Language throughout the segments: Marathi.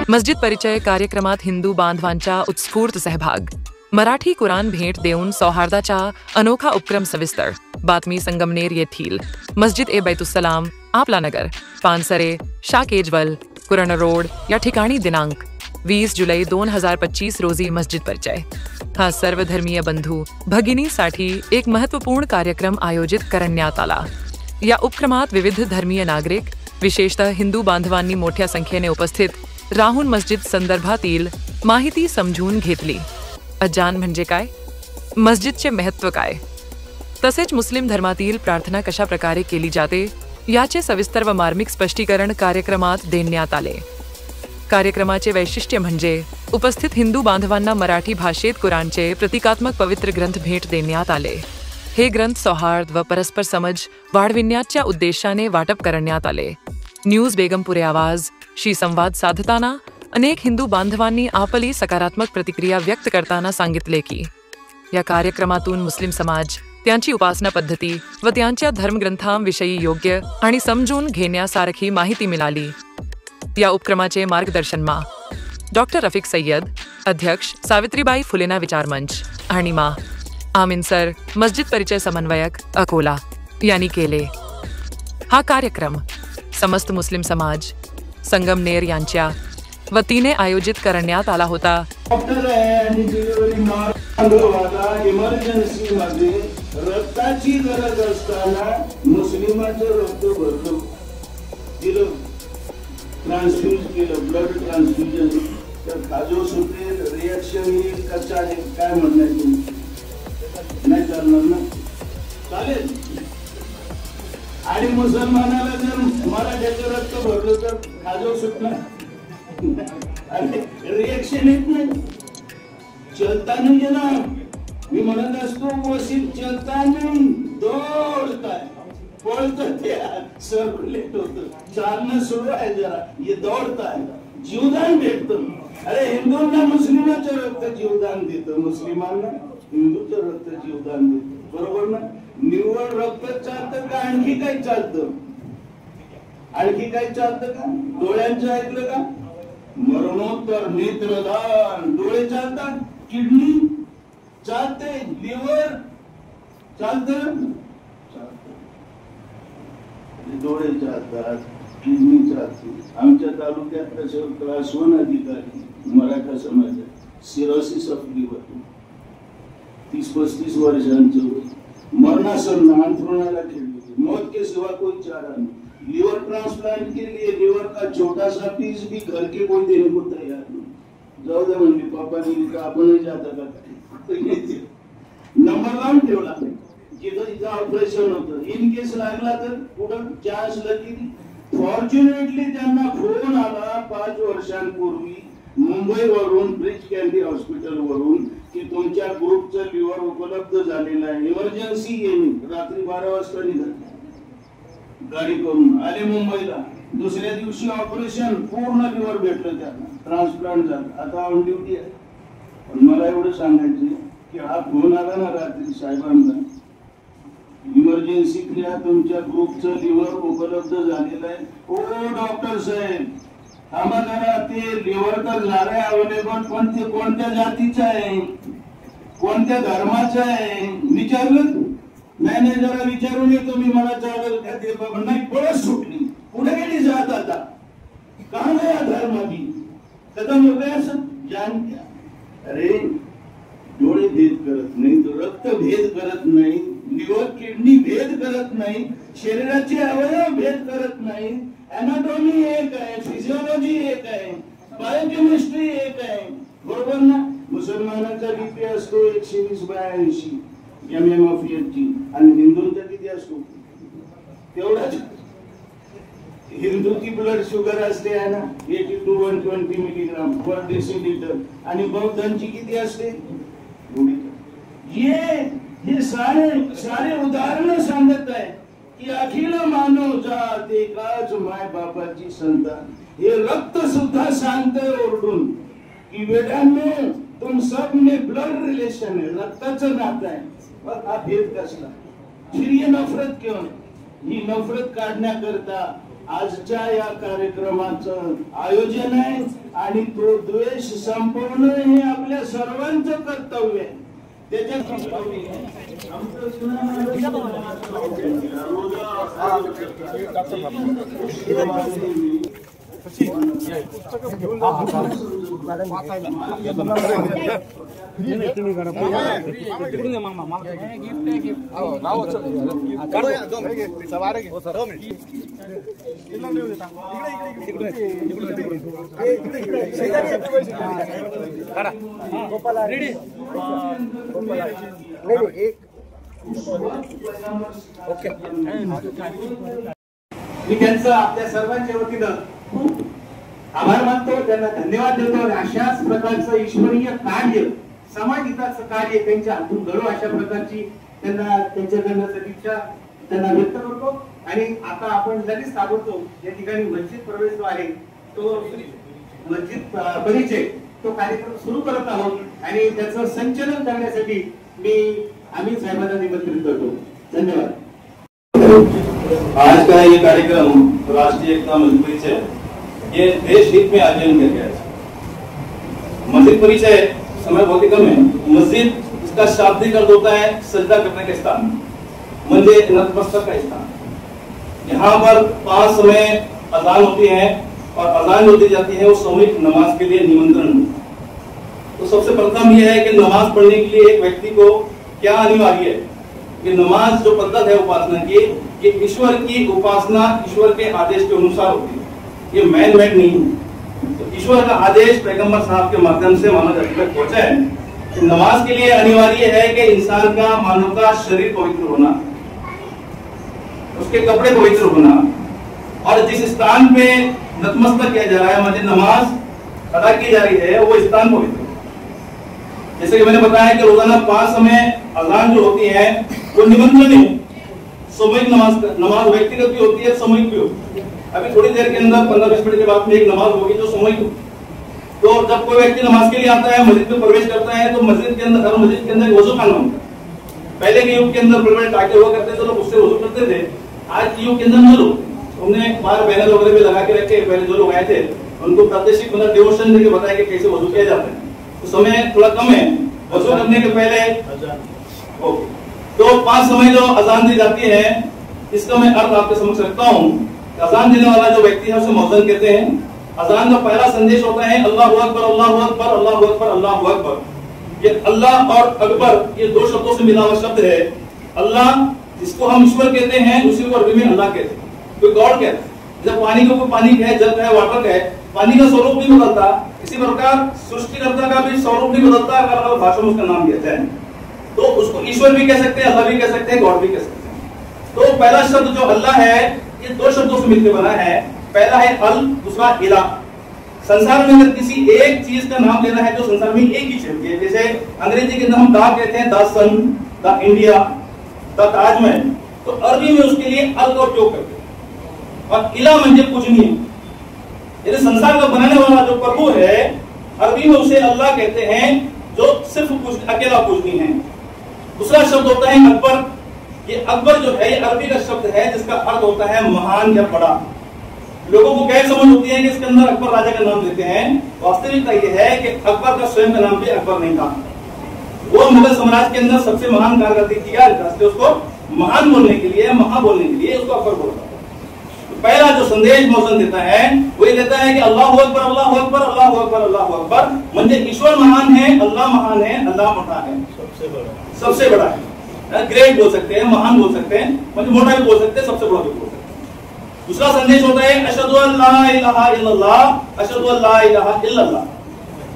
मस्जिद परिचय कार्यक्रमात हिंदू बांधवांचा उत्स्फूर्त सहभाग. मराठी कुराण भेट देऊन सौहार्दाचा अनोखा उपक्रम सविस्तर. बातमी संगमनेर येथील मस्जिद ए बैतुस्सलाम, आपला नगर, पानसरे, शाह केजवल, कुराण रोड या ठिकाणी दिनांक 20 जुलै 2025 रोजी मस्जिद परिचय हा सर्वधर्मीय बंधू भगिनीसाठी एक महत्त्वपूर्ण कार्यक्रम आयोजित करण्यात आला. या उपक्रमात विविध धर्मीय नागरिक, विशेषतः हिंदू बांधवांनी मोठ्या संख्येने उपस्थित राहून मस्जिद संदर्भातील माहिती समजून घेतली. अजान म्हणजे काय, मस्जिदचे महत्त्व काय, तसेच मुस्लिम धर्मातील प्रार्थना कशा प्रकारे केली जाते याचे सविस्तर व मार्मिक स्पष्टीकरण कार्यक्रमात देण्यात आले. कार्यक्रमाचे वैशिष्ट्य म्हणजे उपस्थित हिंदू बांधवांना मराठी भाषेत कुराणचे प्रतिकात्मक पवित्र ग्रंथ भेट देण्यात आले. हे ग्रंथ सौहार्द व परस्पर समज वाढविण्याच्या उद्देशाने वाटप करण्यात आले. न्यूज बेगमपुरे आवाज शी संवाद साधताना अनेक हिंदू बांधवांनी आपली सकारात्मक प्रतिक्रिया व्यक्त करताना सांगितले की या कार्यक्रमातून मुस्लिम समाज त्यांची उपासना पद्धती व त्यांच्या धर्मग्रंथांविषयी योग्य आणि समजून घेण्यासारखी माहिती मिळाली. या उपक्रमाचे मार्गदर्शन मा डॉक्टर रफिक सय्यद, अध्यक्ष सावित्रीबाई फुलेना विचार मंच आणि मा आमीन सर, मस्जिद परिचय समन्वयक अकोला यांनी केले. हा कार्यक्रम समस्त मुस्लिम समाज संगमनेर यांच्या वतीने आयोजित करण्यात आला होता. इमर्जन्सी मध्ये रक्ताची गरज असताना मुस्लिमांचं रक्त भरलं, दिलं, ट्रान्सफ्यूज केलं, ब्लड ट्रान्सफ्युजन. तर खाजो सुटे रिएक्शन येईल का चालेल, काय म्हणण्यात नाही चालणार ना, चालेल. आणि मुसलमानाला जर मराठ्याचं रक्त भरलं तर खाजो सुटणार आणि रिएक्शन येत नाही. चलता नाही ना, मी म्हणत असतो वसीम चलता नाही, दौडताय, पळत सर्क्युलेट होत, चालणं सुरू आहे, जरा हे दौडताय, जीवदान भेटतं. अरे हिंदूंना मुस्लिमाचं रक्त जीवदान देतं, मुस्लिमांना हिंदूचं रक्त जीवदान देतं, बरोबर ना. निव्वळ रक्त चालतं का आणखी काही चालतं, आणखी काही चालतं का. डोळ्यांचं ऐकलं का, मरणोत्तर नेत्रदान, डोळे चालतात, किडनी चालते, लिव्हर चालतं, डोळे चालतात, किडनी चालते. आमच्या तालुक्यात तसं क्लास 1 अधिकारी मराठा समाजात सिरोसिस ऑफ लिव्हर, 30-35 वर्षांचं, मरणासन्न, अंथरुणाला खेळले, मौत के सिवा कोई चारा नहीं. लीवर ट्रांसप्लांट के लिए लीवर का छोटा सा पीस भी घर के कोई देने को तैयार नहीं. जाऊ दे म्हणली पापा ने, का आपणही जाता का नंबर लावून ठेवला, जिथं ऑपरेशन होतं. इन केस लागला तर पुढं चान्स लगेली. फॉर्च्युनेटली त्यांना फोन आला 5 वर्षांपूर्वी मुंबईवरून, ब्रिज कॅन्डी हॉस्पिटल वरून, की तुमच्या ग्रुपचं लिव्हर उपलब्ध झालेलं आहे, इमर्जन्सी येईल. रात्री 12 वाजता निघाले, गाडी करून आले मुंबईला. दुसऱ्या दिवशी ऑपरेशन, पूर्ण लिव्हर भेटलं त्यांना, ट्रान्सप्लांट झालं. आता ऑन ड्युटी आहे. पण मला एवढं सांगायचं की हा फोन आला ना रात्री साहेबांना, इमर्जन्सी क्रिया तुमच्या ग्रुपचं लिव्हर उपलब्ध झालेलं आहे. ओ डॉक्टर साहेब थांबा जरा, ते लिव्हर तर झालंय अवेलेबल, पण ते कोणत्या जातीचं आहे, कोणत्या धर्माचं आहे विचारलं. नाही जरा विचारून येतो मी, मला चालेल का ते. नाही, पळस सुटली, पुढे गेली जात. आता कहा गया धर्म, अभी खत्म हो गया सब, जान क्या. अरे डोळे भेद करत नाही, तो रक्त भेद करत नाही, लिव्हर किडनी भेद करत नाही, शरीराचे अवयव भेद करत नाही. एनाटॉमी एक आहे, फिजिओलॉजी एक आहे, बायोकेमिस्ट्री एक आहे, बरोबर ना. मुसलमानाचा बीपी असतो 120/80 mmHg आणि हिंदूंचा किती असतो तेवढाच. हिंदूची ब्लड शुगर असते आहे ना 80 to 120 मिलीग्राम पर डेसिलिटर, आणि बौद्धांची किती असते. ये सारे उदाहरण सांगत आहे की अखिल मानव जात एकाच माय बापाची संतान. हे रक्त सुद्धा सांगतंय ओरडून की वेदांनो तुम सब में ब्लड रिलेशन है, रक्ताचं नातं आहे. हा भेद कसला, फिर ये नफरत क्यों. ही नफरत काढण्याकरता आजच्या या कार्यक्रमाचं आयोजन आहे आणि तो द्वेष संपवणं हे आपल्या सर्वांचं कर्तव्य आहे. मी त्यांचं आपल्या सर्वांच्या वतीनं खूप आभार मानतो, त्यांना धन्यवाद देतो. अशाच प्रकारचं ईश्वरीय कार्य, समाज हिताचं कार्य त्यांच्या हातून घडो अशा प्रकारची त्यांना त्यांच्याकडनं सदिच्छा त्यांना व्यक्त करतो. आणि आता आपण लगेच ताबडतोब या ठिकाणी मस्जिद प्रवेशद्वार आहे तो मस्जिद परिचय तो कार्यक्रम सुरू करत आहोत आणि त्याचं संचलन करण्यासाठी मी अमित साहेबांना निमंत्रित करतो. धन्यवाद. आज का ये कार्यक्रम राष्ट्रीय एकता मस्जिद परिचय ये देश हित में आयोजन किया गया है. मस्जिद परिचय समय बहुत ही कम है. मस्जिद इसका शाब्दिक अर्थ होता है सजदा करने का स्थान, मंजे नतमस्तक का स्थान. यहाँ पर 5 समय अजान होती है और अजान जो दी जाती है वो सामूहिक नमाज के लिए निमंत्रण. तो सबसे प्रथम यह है कि नमाज पढ़ने के लिए एक व्यक्ति को क्या अनिवार्य है कि नमाज जो पद्धत है उपासना की, ये ईश्वर की उपासना ईश्वर के आदेश के अनुसार होती है. ये मैन मेड नहीं है. तो ईश्वर का आदेश पैगंबर साहब के माध्यम से मानव जाति तक पहुंचा है. तो नमाज के लिए अनिवार्य है कि इंसान का मानव का शरीर पवित्र होना, उसके कपड़े पवित्र होना, और जिस स्थान पे नतमस्तक किया जा रहा है, मतलब नमाज अदा की जा रही है, वो स्थान पवित्र. जैसे कि मैंने बताया कि रोजाना 5 समय अजान जो होती है वो निमंत्रण है. सामूहिक नमाज व्यक्तिगत भी होती है, सामूहिक भी होती है. अभी थोड़ी देर के अंदर 15-20 मिनट के बाद में एक नमाज होगी जो सामूहिक होगी. तो जब कोई व्यक्ति नमाज के लिए आता है, मस्जिद में प्रवेश करता है, तो मस्जिद के अंदर हर मस्जिद के अंदर वजू खाना होता है. पहले के युग के अंदर बड़े-बड़े टाके हुआ करते थे, लोग उससे वजू करते थे. आज के युग के अंदर नल होते. हमने बाहर बैनर वगैरह भी लगा के रखे. पहले जो लोग आए थे उनको प्रादेशिक मतलब डेमोस्ट्रेशन देके बताया कि कैसे वजू किया जाता है. तो समय थोड़ा कम है. वजू करने के पहले तो 5 समय जो अजान दी जाती है, इसका मैं अर्थ आपके समक्ष रखता हूँ. अजान देने वाला जो व्यक्ति है उसे मौजन कहते हैं. अजान का पहला संदेश होता है अल्लाहु अकबर, अल्लाहु अकबर, अल्लाहु अकबर, अल्लाहु अकबर. ये अल्लाह और अकबर ये 2 शब्दों से मिला हुआ शब्द है. अल्लाह जिसको हम ईश्वर कहते हैं, उसी को अरबी में अल्लाह कहते हैं, कोई गॉड कहते हैं. जब पानी का कोई पानी है, जल है, वाटर है, पानी का स्वरूप नहीं बदलता. इसी प्रकार सृष्टिकर्ता का भी स्वरूप नहीं बदलता. अगर अलग भाषा में उसका नाम दिया जाए तो उसको ईश्वर भी कह सकते हैं, अल्लाह भी कह सकते हैं, गॉड भी कह सकते हैं. तो पहला शब्द जो अल्लाह है ये 2 शब्दों से मिलकर बना है. पहला है अल, दूसरा इला. संसार में अगर किसी एक चीज का नाम लेना है तो संसार में एक ही चीज है. जैसे अंग्रेजी के अंदर हम द कहते हैं, the sun, the India, the Taj Mahal. तो अरबी में उसके लिए अल का उपयोग करते हैं. और इला म्हणजे पूजनीय. यदि संसार का बनाने वाला जो प्रभु है, अरबी में उसे अल्लाह कहते हैं, जो सिर्फ अकेला पूजनीय है. दूसरा शब्द होता है अकबर. ये अकबर जो है ये अरबी का शब्द है जिसका अर्थ होता है महान या बड़ा. लोगों को गैर समझ होती है कि इसके अंदर अकबर राजा का नाम देते हैं. वास्तविकता ये है कि अकबर का स्वयं का नाम भी अकबर नहीं था. वो मुगल साम्राज्य के अंदर सबसे महान कारकर्दगी किया, इसलिए उसको महान बोलने के लिए, महा बोलने के लिए उसको अकबर बोलता है. पहला जो संदेश मौसम देता है वो ये देता है कि अल्लाहु अकबर, अल्लाहु अकबर, अल्लाहु अकबर, अल्लाहु अकबर. म्हणजे ईश्वर महान है, अल्लाह महान है, अल्लाह मोटा है, सबसे बड़ा है. ग्रेट बोल सकते हैं, महान बोल सकते हैं, मतलब मोटा भी बोल सकते हैं, सबसे बड़ा भी बोल सकते हैं. दूसरा संदेश होता है अशहदु अल्ला इलाहा इल्लल्लाह, अशहदु अल्ला इलाहा इल्लल्लाह.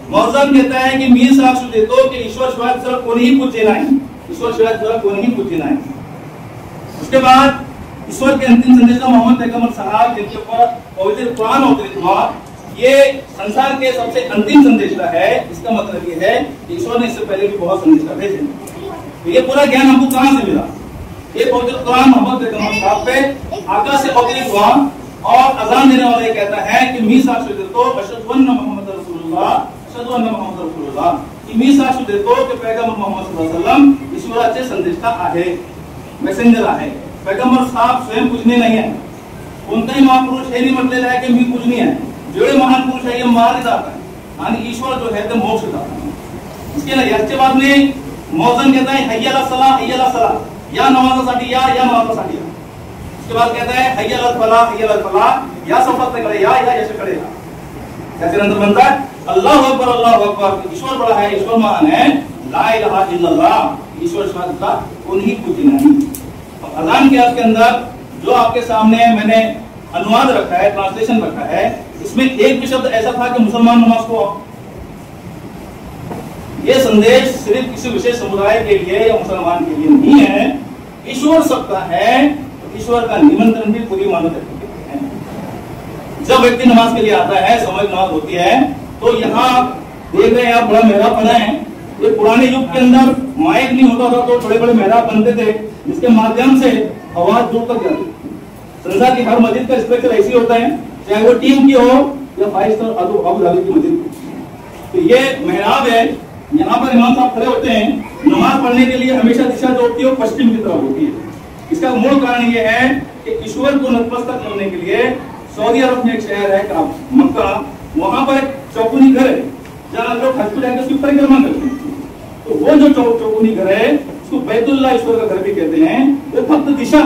मौजम कहता है कि मी साक्ष देतो की ईश्वर शिवाय दुसरा कोणीही पूज्य नाही, ईश्वर शिवाय दुसरा कोणीही पूज्य नाही. उसके बाद ईश्वर के अंतिम संदेशा मोहम्मद पैगंबर साहब जिनके ऊपर पवित्र कुरान अवतरित हुआ, ये संसार के सबसे अंतिम संदेशा है. इसका मतलब ये है कि ईश्वर ने इससे पहले भी बहुत संदेशा भेजे. तो ये पूरा ज्ञान हमको कहां से मिला? ये पवित्र कुरान मोहम्मद पैगंबर साहब पे आकाश से अवतरित हुआ. और अजान देने वाला ये कहता है कि मी साक्ष देतो अशहदु अन्ना मुहम्मद रसूलुल्लाह, अशहदु अन्ना मुहम्मद रसूलुल्लाह. की मी साक्ष देतो की पैगंबर मोहम्मद सल्लल्लाहु अलैहि वसल्लम ईश्वराचे संदेशा आहे, मेसेंजर आहे. पैगंबर साहब स्वयं पूजनीय नहीं है, कोणताही महापुरुष हे नाही म्हटलेलं आहे की मी पूजनीय आहे. जेवढे महान पुरुष आहे हे मारले जात आहे आणि ईश्वर जो है ते मोक्ष दाता है. इसके ना याच्या बाजूने मौजन कहता है हय्यला सला या नमाजासाठी या नमाजासाठी या. उसके बाद कहता है हय्यला फला या सफलतेकडे या यशाकडे या. त्याच्यानंतर म्हणतात अल्लाहु अकबर, ईश्वर बड़ा है, ईश्वर महान है, ला इलाहा इल्लल्लाह, ईश्वर सिवा कोई पूज्य नहीं. अजान के अर्थ के अंदर जो आपके सामने मैंने अनुवाद रखा है, ट्रांसलेशन रखा है, इसमें एक भी शब्द ऐसा था कि मुसलमान नमाज को. ये संदेश सिर्फ किसी विशेष समुदाय के लिए या मुसलमान के लिए नहीं है. ईश्वर सबका है, तो ईश्वर का निमंत्रण भी पूरी मानवता के लिए है. जब व्यक्ति नमाज के लिए आता है, सामूहिक नमाज होती है, तो यहाँ देख रहे हैं आप बड़ा मेहराब बना है. ये पुराने युग के अंदर माइक नहीं होता था तो बड़े बड़े मेहराब बनते थे, जिसके माध्यम से आवाज दूर तक जाती. संसार की हर मस्जिद का स्ट्रक्चर ऐसी होता है, चाहे वो टीम की हो या 5 स्टार अबू धाबी की मस्जिद. तो ये मेहराब है, यहाँ पर इमाम साहब खड़े होते हैं. नमाज पढ़ने के लिए हमेशा दिशा जो होती है वो पश्चिम की तरफ होती है. इसका मूल कारण ये है कि ईश्वर को नतमस्तक करने के लिए सऊदी अरब में एक शहर है मक्का, वहां पर एक चौकुनी घर है जहाँ लोग हज पे जाकर उसकी परिक्रमा करते हैं. तो वो जो चौकुनी घर है उसको बैतुल्लाह ईश्वर का घर भी कहते हैं. वो भक्त दिशा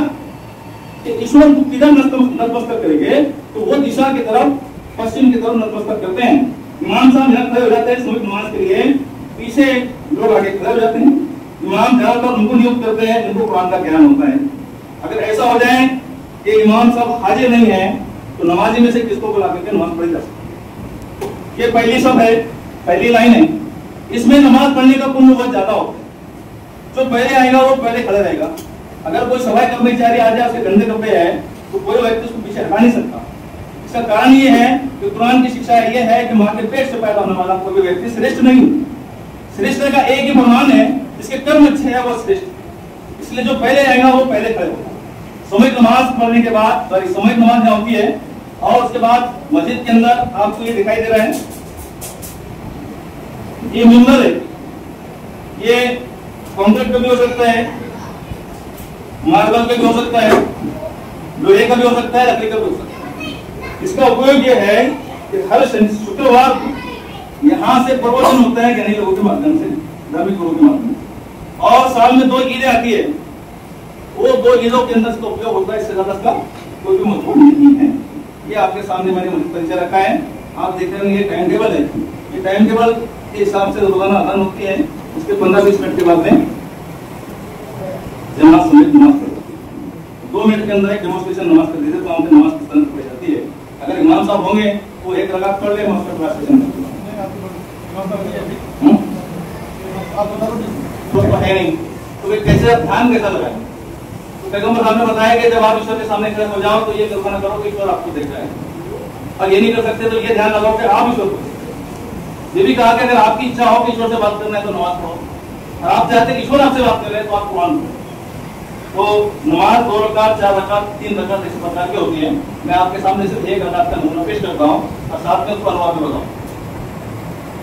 ईश्वर को किधर नतमस्तक करेंगे तो वो दिशा की तरफ, पश्चिम की तरफ नतमस्तक करते हैं. इमाम साहब यहाँ खड़े हो जाते हैं सामूहिक नमाज के लिए, पीछे लोग आगे खड़े हो जाते हैं. इमाम ज्यादातर उनको नियुक्त करते हैं जिनको कुरान का ज्ञान होता है. अगर ऐसा हो जाए कि इमाम साहब हाजिर नहीं है तो नमाजी में से किसको बुला करके नमाज पढ़ी जा सकती. ये पहली सब है, पहली लाइन है. इसमें नमाज पढ़ने का पुण्य बहुत ज्यादा होता है. जो पहले आएगा वो पहले खड़ा रहेगा. अगर कोई सफाई कर्मचारी आ जाए, उसके गंदे कपड़े है, तो कोई व्यक्ति उसको पीछे हटा नहीं सकता. इसका कारण ये है कि कुरान की शिक्षा ये है कि मां के पेट से पैदा होने वाला कोई व्यक्ति श्रेष्ठ नहीं. श्रेष्ठ का एक ही प्रमाण है, जिसके कर्म अच्छे हैं वो श्रेष्ठ. इसलिए जो पहले आएगा वो पहले खड़े होगा. सामूहिक नमाज पढ़ने के बाद, सामूहिक नमाज जहाँ होती है और उसके बाद मस्जिद के अंदर आपको ये दिखाई दे रहा है, ये मिंबर है. ये कंक्रीट का भी हो सकता है, मार्बल का भी हो सकता है, लोहे का भी हो सकता है, लकड़ी का भी हो सकता है. इसका उपयोग यह है कि हर शुक्रवार को यहाँ से प्रवचन होता है ज्ञानी लोगों के माध्यम से, धार्मिक लोगों के माध्यम से. और साल में 2 ईदें आती है, वो 2 ईदों के अंदर इसका उपयोग होता है. इससे ज्यादा इसका कोई भी मजबूत नहीं है. ये आपके सामने मैंने परिचय रखा है. आप देख रहे हैं ये टाइम टेबल है. ये टाइम टेबल के हिसाब से रोजाना अजान होती है. उसके 15-20 मिनट के बाद में जमात समेत नमाज पढ़ 2 मिनट के अंदर एक डेमोस्ट्रेशन नमाज कर देते तो वहां पे नमाज किस तरह पढ़ी जाती है. अगर इमाम साहब होंगे वो एक रकात पढ़ ले, उसका ट्रांसलेशन कर तो है नहीं. तो वे कैसे ध्यान कैसा लगाए. तो पैगंबर साहब ने बताया कि जब आप ईश्वर के सामने खड़े हो जाओ तो ये कल्पना करो कि ईश्वर आपको देख रहा है. और ये नहीं कर सकते तो ये ध्यान लगाओ कि आप ईश्वर को. ये भी कहा कि अगर आपकी इच्छा हो कि ईश्वर से बात करना है तो नमाज पढ़ो, और आप चाहते हैं ईश्वर आपसे बात कर रहे हैं तो आप कुरान पढ़ो. तो नमाज 2 रकात, 4 रकात, 3 रकात इस प्रकार की होती है. मैं आपके सामने सिर्फ 1 रकात का नमूना पेश करता हूँ और साथ में उसको अनुवाद भी बताऊँ.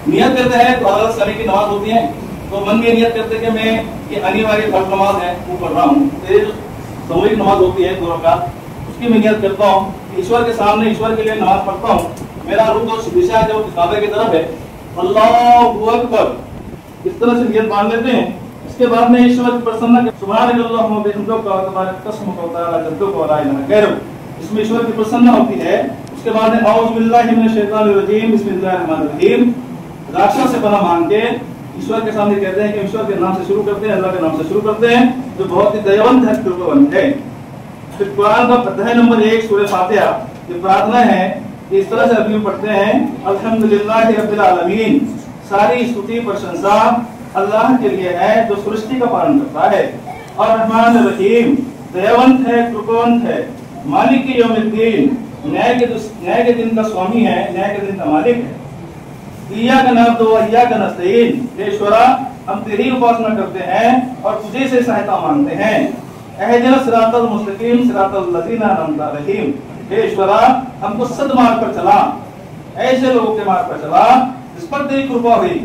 नियत करते हैं तो अलग समय की नमाज होती है, तो मन में नियत करते कि मैं ये अनिवार्य फर्ज नमाज है वो पढ़ रहा हूँ. फिर सामूहिक नमाज होती है 2 रकात, उसकी मैं नियत करता हूँ ईश्वर के सामने, ईश्वर के लिए नमाज पढ़ता हूँ. मेरा रुख और दिशा जो काबे की तरफ है, अल्लाहु अकबर, इस तरह से नियत मान लेते हैं. इसके बाद में ईश्वर की प्रसन्नता, सुभानअल्लाह व बिहम्दिही इसमें ईश्वर की प्रसन्नता होती है. उसके बाद में औज़ु बिल्लाहि मिनश शैतानिर रजीम बिस्मिल्लाहिर रहमानिर रहीम, राक्षस से पनाह मांग के ईश्वर के सामने कहते हैं कि ईश्वर के नाम से शुरू करते हैं, अल्लाह के नाम से शुरू करते हैं जो बहुत ही दयावंत है, कृपावंत है. फिर कुरान का अध्याय नंबर 1 सूरह फातिहा, ये प्रार्थना है कि इस तरह से अभी पढ़ते हैं अल्हम्दुलिल्लाहि रब्बिल आलमीन, सारी स्तुति प्रशंसा अल्लाह के लिए है जो सृष्टि का पालन करता है. और रहमान रहीम, दयावंत है, कृपावंत है. मालिक यौमिद्दीन, न्याय के दिन का स्वामी है, न्याय के दिन का मालिक है. इय्याका नअबुदु व इय्याका नस्तईन, ईश्वरा हम तेरी उपासना करते हैं और तुझे से सहायता मांगते हैं. अहदिना सिरातल मुस्तकीम सिरातल लज़ीना अनअमता अलैहिम, ईश्वरा हमको सद्मार्ग पर चला, ऐसे लोगों के मार्ग पर चला जिस पर तेरी कृपा हुई.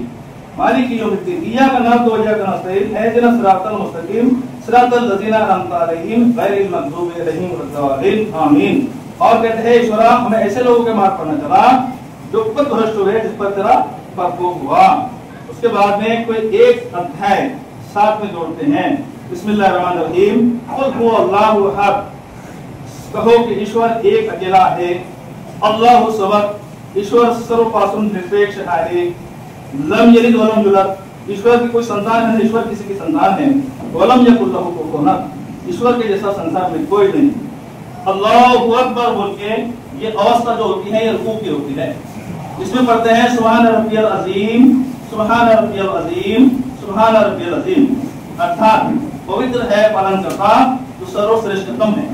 मालिक यौमिद्दीन, इय्याका नअबुदु व इय्याका नस्तईन, अहदिना सिरातल मुस्तकीम सिरातल लज़ीना अनअमता अलैहिम गैरिल मग़दूबि अलैहिम वलद्दालिन, आमीन. और कहते हैं ईश्वरा हमें ऐसे लोगों के मार्ग पर न चला जो पथभ्रष्ट हुए, जिस पर तेरा प्रकोप हुआ। उसके बाद में कोई एक अध्याय साथ में जोड़ते हैं, बिस्मिल्लाहिर्रहमानिर्रहीम, कुल हु अल्लाहु अहद, कहो कि ईश्वर एक अकेला है, अल्लाहु समद, ईश्वर सर्वपासून निरपेक्ष है, लम यलिद वलम यूलद, ईश्वर की कोई संतान है, ईश्वर किसी की संतान है, वलम यकुल लहु कुफुवन अहद, ईश्वर के जैसा संसार में कोई नहीं। अल्लाहु अकबर बोल के ये अवस्था जो होती है ये रुकू की होती है। इसमें पढ़ते हैं सुभान रब्बियल अजीम, सुभान रब्बियल अजीम, सुभान रब्बियल अजीम, अर्थात पवित्र है पालनकर्ता जो सर्वश्रेष्ठतम है।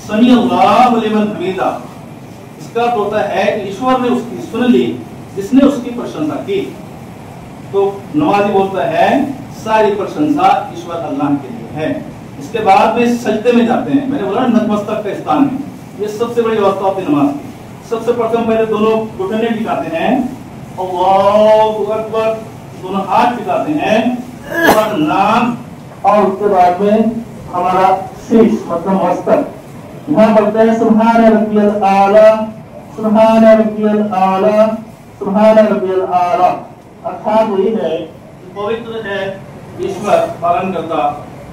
समी अल्लाहु लिमन हमीदा, इसका अर्थ होता है कि ईश्वर ने उसकी सुन ली जिसने उसकी प्रशंसा की। तो नमाजी बोलता है सारी प्रशंसा ईश्वर अल्लाह के लिए है। इसके बाद में सजदे में जाते हैं। मैंने बोला नतमस्तक का स्थान है, ये सबसे बड़ी अवस्था होती है नमाज की। सबसे प्रथम पहले दोनों घुटने टिकाते हैं, अल्लाहु अकबर, दोनों हाथ टिकाते हैं और नाम, और उसके बाद में हमारा शीश मतलब मस्तक। यहाँ बोलते हैं सुभान रब्बियल आला, सुभान रब्बियल आला, सुभान रब्बियल आला, अर्थात वही है पवित्र है ईश्वर पालनकर्ता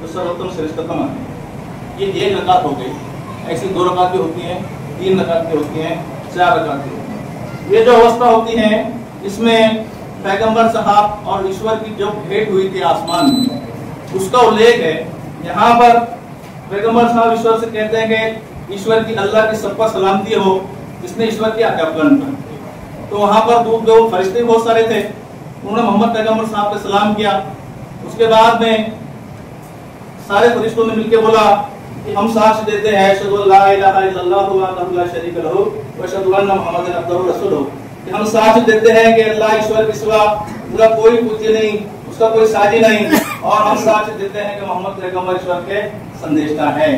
जो सर्वोत्तम श्रेष्ठतम है। ये एक रकात हो गई। ऐसी 2 रकातें होती हैं, 3 रकातें होती हैं, 4 रकातें होती हैं। ये जो अवस्था होती है इसमें पैगंबर साहब और ईश्वर की जो भेंट हुई थी आसमान में उसका उल्लेख है। यहाँ पर पैगंबर साहब ईश्वर से कहते हैं कि ईश्वर की अल्लाह की सब पर सलामती हो जिसने ईश्वर की आज्ञा पालन की। तो वहां पर दो फरिश्ते बहुत सारे थे, उन्होंने मोहम्मद पैगंबर साहब पे सलाम किया। उसके बाद में सारे फरिश्तों ने मिलकर बोला कि हम साक्ष्य देते हैं अशहदु अल्ला इलाहा इल्लल्लाहु वहदहु ला शरीका लहु व अशहदु अन्ना मुहम्मदन अब्दुहु व रसूलुहु, कि हम साक्ष्य देते हैं कि अल्लाह ईश्वर के सिवा उसका कोई पूज्य नहीं, उसका कोई साजी नहीं, और हम साक्ष्य देते हैं कि मोहम्मद पैगंबर ईश्वर के संदेशता है।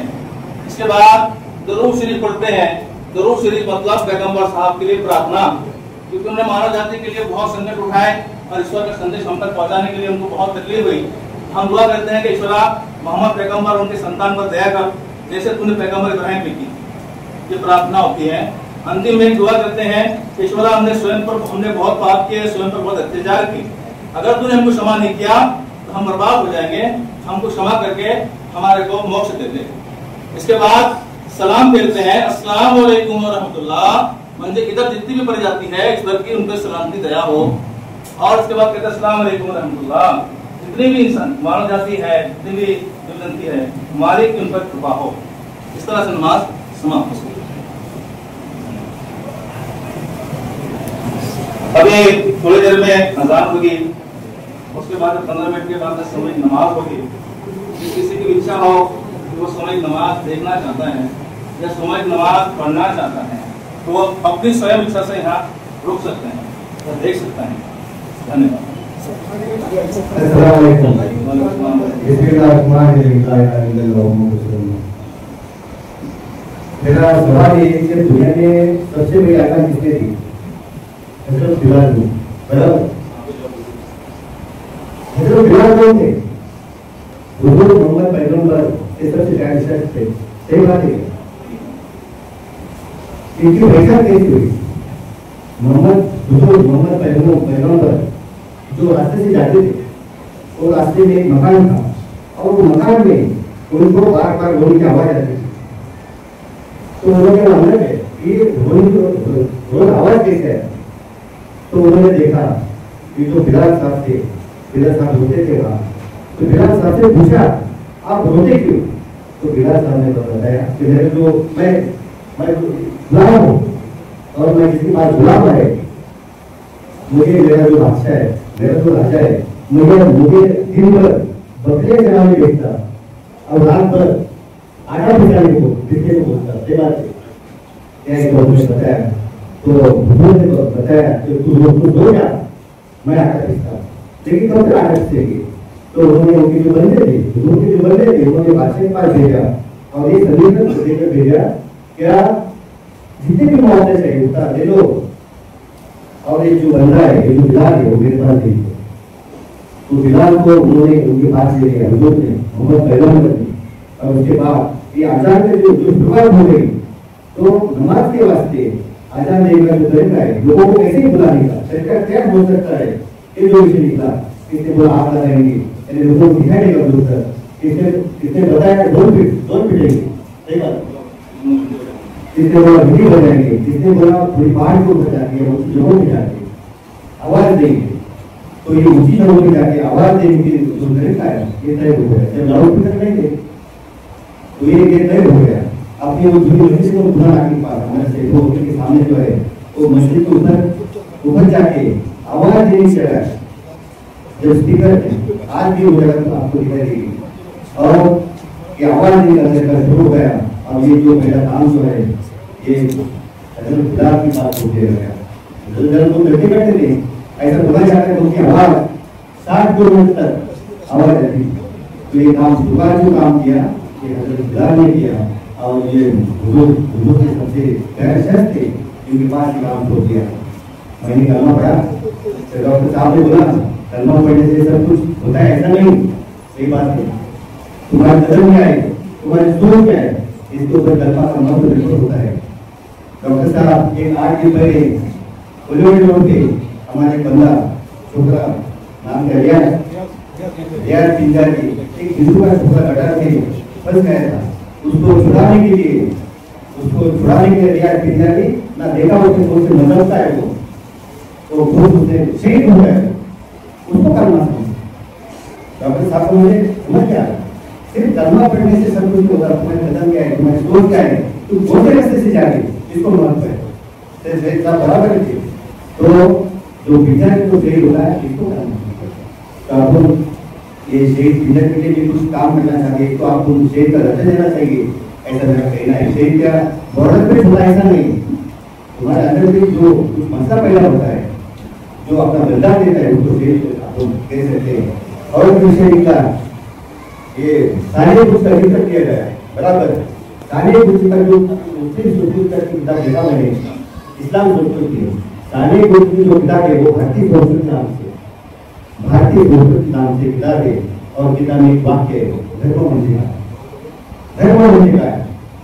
इसके बाद दुरूद शरीफ पढ़ते हैं। दुरूद शरीफ मतलब पैगंबर साहब के लिए प्रार्थना, क्योंकि उन्होंने मानव जाति के लिए बहुत संकट उठाए और ईश्वर का संदेश हम तक पहुंचाने के लिए उनको बहुत तकलीफ हुई। हम दुआ करते हैं कि ईश्वरा मोहम्मद पैगंबर उनके संतान पर दया कर, जैसे तूने पैगंबर इब्राहिम पे की। ये प्रार्थना होती है। अंतिम में दुआ करते हैं कि ईश्वरा हमने बहुत पाप किए, स्वयं पर बहुत अत्याचार किए, अगर तूने हमको क्षमा नहीं किया तो हम बर्बाद हो जाएंगे, हमको क्षमा करके हमारे को मोक्ष दे दे। इसके बाद सलाम फेरते हैं, अस्सलाम वालेकुम व रहमतुल्लाह, म्हणजे इधर जितनी भी पड़ी जाती है ईश्वर की उन पर सलामती दया हो। और उसके बाद कहते हैं अस्सलाम वालेकुम व रहमतुल्लाह, जितनी भी इंसान मानव जाति है, जितनी भी जनती है, मालिक की उन पर कृपा हो। इस तरह से नमाज समाप्त हो। अभी थोड़ी देर में अजान होगी, उसके बाद 15 मिनट के बाद सामूहिक नमाज होगी। किसी की इच्छा हो कि वो सामूहिक नमाज देखना चाहता है या सामूहिक नमाज पढ़ना चाहता है तो वो अपनी स्वयं इच्छा से यहाँ रुक सकते हैं या देख सकता है। धन्यवाद। मेरा सवाल ये है कि दुनिया में सबसे बड़ी आकाश किसने दी? हजरत बिलाल को, बराबर? हजरत बिलाल कौन थे? हुजूर मोहम्मद पैगंबर के सबसे जायज थे। सही बात है। इनकी पहचान कैसी हुई? हुजूर मोहम्मद पैगंबर जो रास्ते से जाते थे, वो रास्ते में एक मकान था और वो मकान में उनको बार बार गोली की आवाज आती थी। तो उन्होंने माना कि ये ढोल आवाज कैसे है? तो उन्होंने देखा कि जो बिलाल साहब थे, बिलाल साहब रोते थे वहां, तो बिलाल साहब से पूछा आप रोते क्यों? तो बिलाल साहब ने तो बताया कि मेरे जो मैं गुलाम हूँ और मैं किसी के पास गुलाम है, मुझे मेरा जो बादशाह है, मेरा जो राजा है, मुझे दिन भर बकरियां चलाने भेजता और रात भर आटा पिसाने को किसके को बोलता। सेवा से बताया तो उन्होंने बताया कि तू दो जा, मैं आटा पिसता, लेकिन कब तक आटा पिसेगी? तो उन्होंने उनके जो बंदे थे उन्होंने बादशाह के पास भेजा और ये संदेश देकर भेजा, क्या जितने भी मुआवजे चाहिए उतना ले लो, और ये जो बंदा है, ये जो बिलाल है, वो मेरे पास भेज दो। तो बिलाल को उन्होंने उनके पास ले लिया हुजूर ने, मोहम्मद पैगंबर ने, और उसके बाद ये आजाद में जो शुरुआत हो गई तो नमाज के वास्ते आजान देने का जो तरीका है, लोगों को कैसे बुलाने का तरीका क्या हो सकता है, ये जो विषय निकला, किसने बोला आप लगाएंगे, यानी लोगों को दिखाई देगा दूसरा, किसने बताया ढोल पिटेंगे, सही बात, किसने बोला हिंदी बजाएंगे, किसने बोला पूरी पहाड़ को बजाएंगे, ऊंची जगहों पे जाके आवाज देंगे। तो ये ऊंची जगहों पे जाके आवाज देने के जो तरीका है, ये तय हो गया। जब लाउड स्पीकर नहीं थे तो ये तय हो गया। अपने वो जो मस्जिद को बुला के पास हमारे वो के सामने जो है वो मस्जिद के ऊपर जाके आवाज देने की जगह जब स्पीकर आज भी हो जाएगा तो आपको दिखाई देगी और ये आवाज देने का शुरू हो गया। अब ये जो मेरा काम जो है ये खुदा की बात हो गया। जब तुम बैठे बैठे थे ऐसा बोला जाता है उनकी आवाज 60 किलोमीटर तक आवाज आती। तो ये काम खुदा जो काम किया ये हजरत खुदा ने किया और ये हुजूर के सबसे गैर शख्स थे इनके पास काम हो गया। मैंने कलमा पढ़ा तो डॉक्टर साहब ने बोला कलमा पढ़ने से सब कुछ होता है, ऐसा नहीं, सही बात है। तुम्हारा धर्म क्या है, तुम्हारी सोच क्या है, इसके ऊपर कलमा का महत्व निर्भर होता है। डॉक्टर साहब एक 8 दिन पहले बॉलीवुड रोड पे हमारे बंदा छोकरा नाम क्या रियाज पिंजारी एक हिंदू का छोकरा लड़ा थे फंस गया था। उसको छुड़ाने के लिए रियाज पिंजारी ना देखा उसने तो उसे मददता है वो तो खुद उसने शहीद हो गया। उसको करना चाहिए। डॉक्टर साहब को मुझे समझ क्या सिर्फ कलमा पढ़ने से सब कुछ होगा। तुम्हारे कदम क्या है, तुम्हारी सोच क्या है, तुम कौन से रास्ते से जा रहे हो, इसको महत्व है। बराबर है। तो जो विजन को शहीद होता है इसको करना चाहिए। तो आप ये शहीद विजन के लिए भी कुछ काम करना चाहिए तो आपको शहीद का दर्जा देना चाहिए, ऐसा मेरा कहना है। शहीद क्या बॉर्डर पे होता ऐसा नहीं, तुम्हारे अंदर भी जो कुछ मसला पैदा होता है, जो अपना बलिदान देता है उसको शहीद आप कह सकते हैं। और विषय निकला ये सारे कुछ का जिक्र किया गया है बराबर। सारे कुछ का जो मुस्लिम सोशल का किताब देखा मैंने इस्लाम सोशल की सारे कुछ की जो किताब है वो भारतीय सोशल नाम से किताब है। और किताब में एक वाक्य है धर्म मंदिर का है।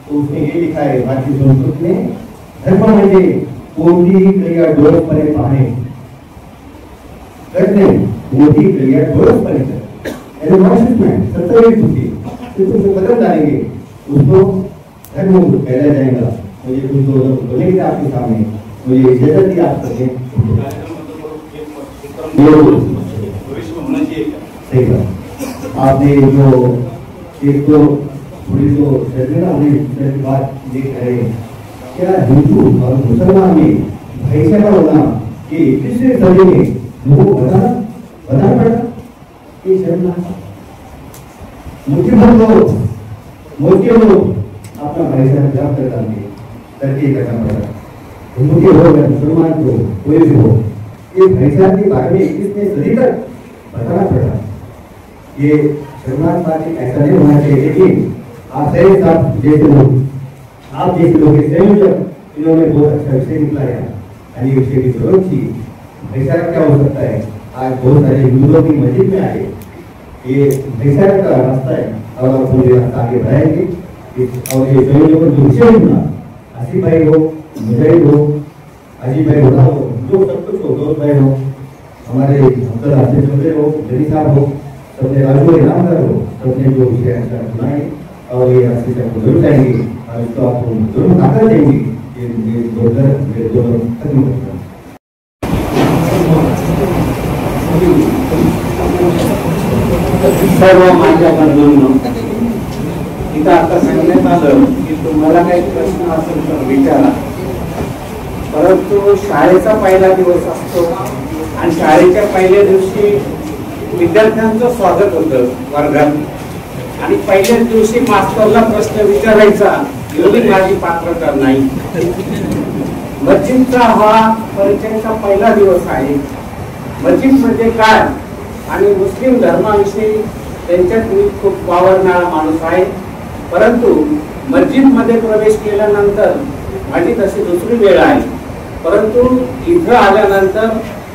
तो उसमें ये लिखा है भारतीय संस्कृति में धर्म म्हणजे कोणतीही क्रिया डोळसपणे पाहणे करणे, मोठी क्रिया डोळसपणे करणे, में सत्तावीस होती कदम डालेंगे उसको धर्म कहला जाएगा। मुझे कुछ बोलेंगे थे आपके सामने, मुझे इजाजत दी आप सके सही बात। आपने जो एक तो थोड़ी तो शर्मिंदा बात देख रहे हैं, क्या हिंदू और मुसलमान में भाईचारा होना ये 21वीं सदी में लोगों को बताना पड़ता ये शर्मनाक। मोटे लोग अपना भाईचारा प्राप्त करके करना पड़ता। हिंदू के हो या मुसलमान को कोई भी हो, ये भाईचारे के बारे में 21वीं सदी तक बताना पड़ता। ये शर्मनाक बात ऐसा नहीं होना चाहिए। लेकिन आप सही साहब जैसे लोग, आप जैसे लोग संयोजक इन्होंने बहुत अच्छा विषय निकाला यानी विषय की जरूरत थी। भाईचारा क्या हो सकता है, आज बहुत सारे हिंदुओं की मस्जिद में आए, ये भाईचारा का रास्ता है और आप पूरे रास्ता आगे बढ़ाएंगे। और ये संयोजकों जो विषय होना, आसिफ भाई हो, मुजाहिद हो, अजीब भाई होना हो, जो सब कुछ हो, दोस्त भाई हो, हमारे अंकल आसिफ चौधरी हो, जनी साहब हो, सबने राजू इनामदार हो, सबने जो विषय सुनाए और ये आसिफ को जरूर चाहेंगे और इसको आपको जरूर ताकत देंगे। ये दोनों खत्म करता सर्व माझ्या बंधूंनो, इथं आता सांगण्यात आलं की तुम्हाला काही प्रश्न असेल तर विचारा, परंतु शाळेचा पहिला दिवस असतो आणि शाळेच्या पहिल्या दिवशी विद्यार्थ्यांचं स्वागत होतं वर्गात आणि पहिल्याच दिवशी मास्तरला प्रश्न विचारायचा एवढी माझी पात्रता नाही। मस्जिदचा हा परिचयाचा पहिला दिवस आहे। मस्जिद म्हणजे काय आणि मुस्लिम धर्माविषयी त्यांच्यात मी खूप वावरणारा माणूस आहे, परंतु मस्जिद मध्ये प्रवेश केल्यानंतर माझी तशी दुसरी वेळ आहे। परंतु इथं आल्यानंतर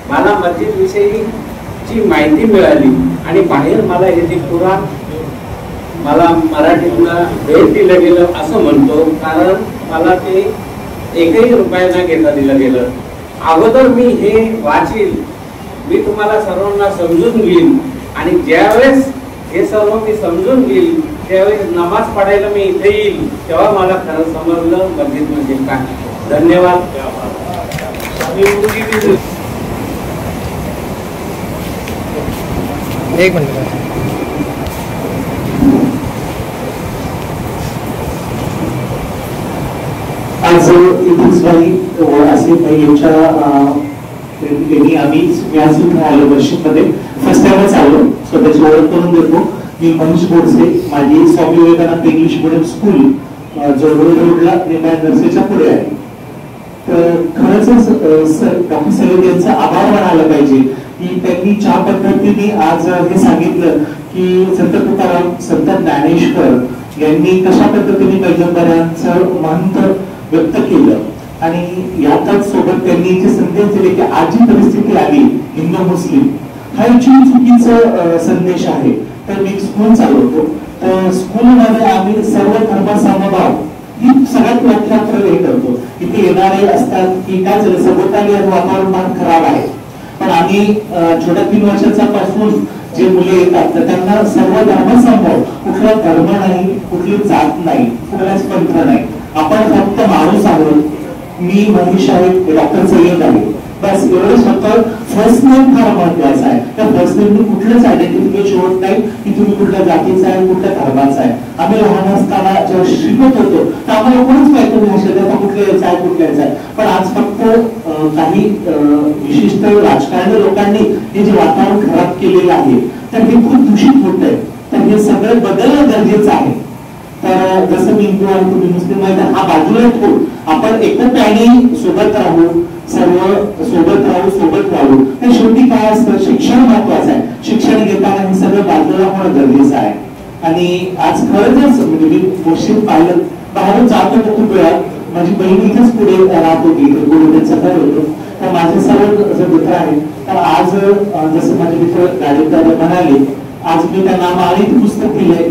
मला मस्जिद विषयीची माहिती मिळाली आणि बाहेर मला हे कुराण मला मराठीतून भेट दिलं गेलं असं म्हणतो, कारण मला ते एकही रुपया न घेता दिलं गेलं. अगोदर मी हे वाचील, मी तुम्हाला सर्वांना समजून घेईन आणि ज्यावेळेस हे सर्व मी समजून घेईल त्यावेळेस नमाज पडायला मी इथे येईल तेव्हा मला खरं समजलं मस्जिद म्हणजे काय. धन्यवाद. एक मिनिट. आज आम्ही आलो वर्षिपमध्ये फर्स्ट टाइमच आलो. स्वतःची ओळख करून देतो. मी मनीष बोरसे, माझी Swami Vivekananda English medium school जोडवे रोडला नर्सरीच्या पुढे आहे. तर खरंच डॉक्टर सय्यद यांचा आभार मानायला पाहिजे की त्यांनी ज्या पद्धतीने आज हे सांगितलं की संत तुकाराम, संत ज्ञानेश्वर यांनी कशा पद्धतीने पैगंबरांचं महत्व व्यक्त केलं आणि यातच सोबत त्यांनी जे संदेश दिले की आज जी परिस्थिती आली हिंदू मुस्लिम हा एक चुकीचा संदेश आहे. तर मी स्कूल चालवतो, तर स्कूलमध्ये आम्ही सर्व धर्मसमभाव ही सगळ्यात व्याख्या हे करतो. इथे येणारे असतात की काय झालं सभोवताली वातावरण फार खराब आहे, पण आम्ही छोट्या 3 वर्षाचा पासून जे मुले येतात तर त्यांना सर्व धर्मसमभाव, कुठला धर्म नाही, कुठली जात नाही, कुठलाच पंथ नाही, आपण फक्त माणूस आहोत. मी मनीष आहे, डॉक्टर सय्यद आहे, बस एवढंच. फक्त फर्स्ट नेम फार महत्वाचा आहे. त्या फर्स्ट नेमनी कुठलंच आयडेंटिफिकेशन होत नाही की तुम्ही कुठल्या जातीचा आहे, कुठल्या धर्माचा आहे. आम्ही लहान असताना जेव्हा शिकत होतो तर आम्हाला कोणीच माहिती नाही कुठल्या याचा आहे, कुठल्या याचा आहे. पण आज फक्त काही विशिष्ट राजकारणी लोकांनी हे जे वातावरण खराब केलेलं आहे तर हे खूप दूषित होत आहे. तर हे सगळं बदलणं गरजेचं आहे. तर जसं मी हिंदू आणि तुम्ही मुस्लिम आहे हा बाजूला ठेवून आपण एकत्र्याने सोबत राहू, सर्व सोबत राहू, सोबत राहू. तर शेवटी काय असतं, शिक्षण महत्वाचं आहे. शिक्षण घेताना हे सगळं बाजूला होणं गरजेचं आहे. आणि आज खरंच म्हणजे मी गोष्टीत पाहिलं, बाहेरून जात होतो खूप वेळा. माझी बहीण इथेच पुढे राहत होती, त्यांचं घर होतं. तर माझे सर्व मित्र आहेत. तर आज जसं माझे मित्र राजेंद्र म्हणाले, आज मी त्यांना आणि पुस्तक दिलंय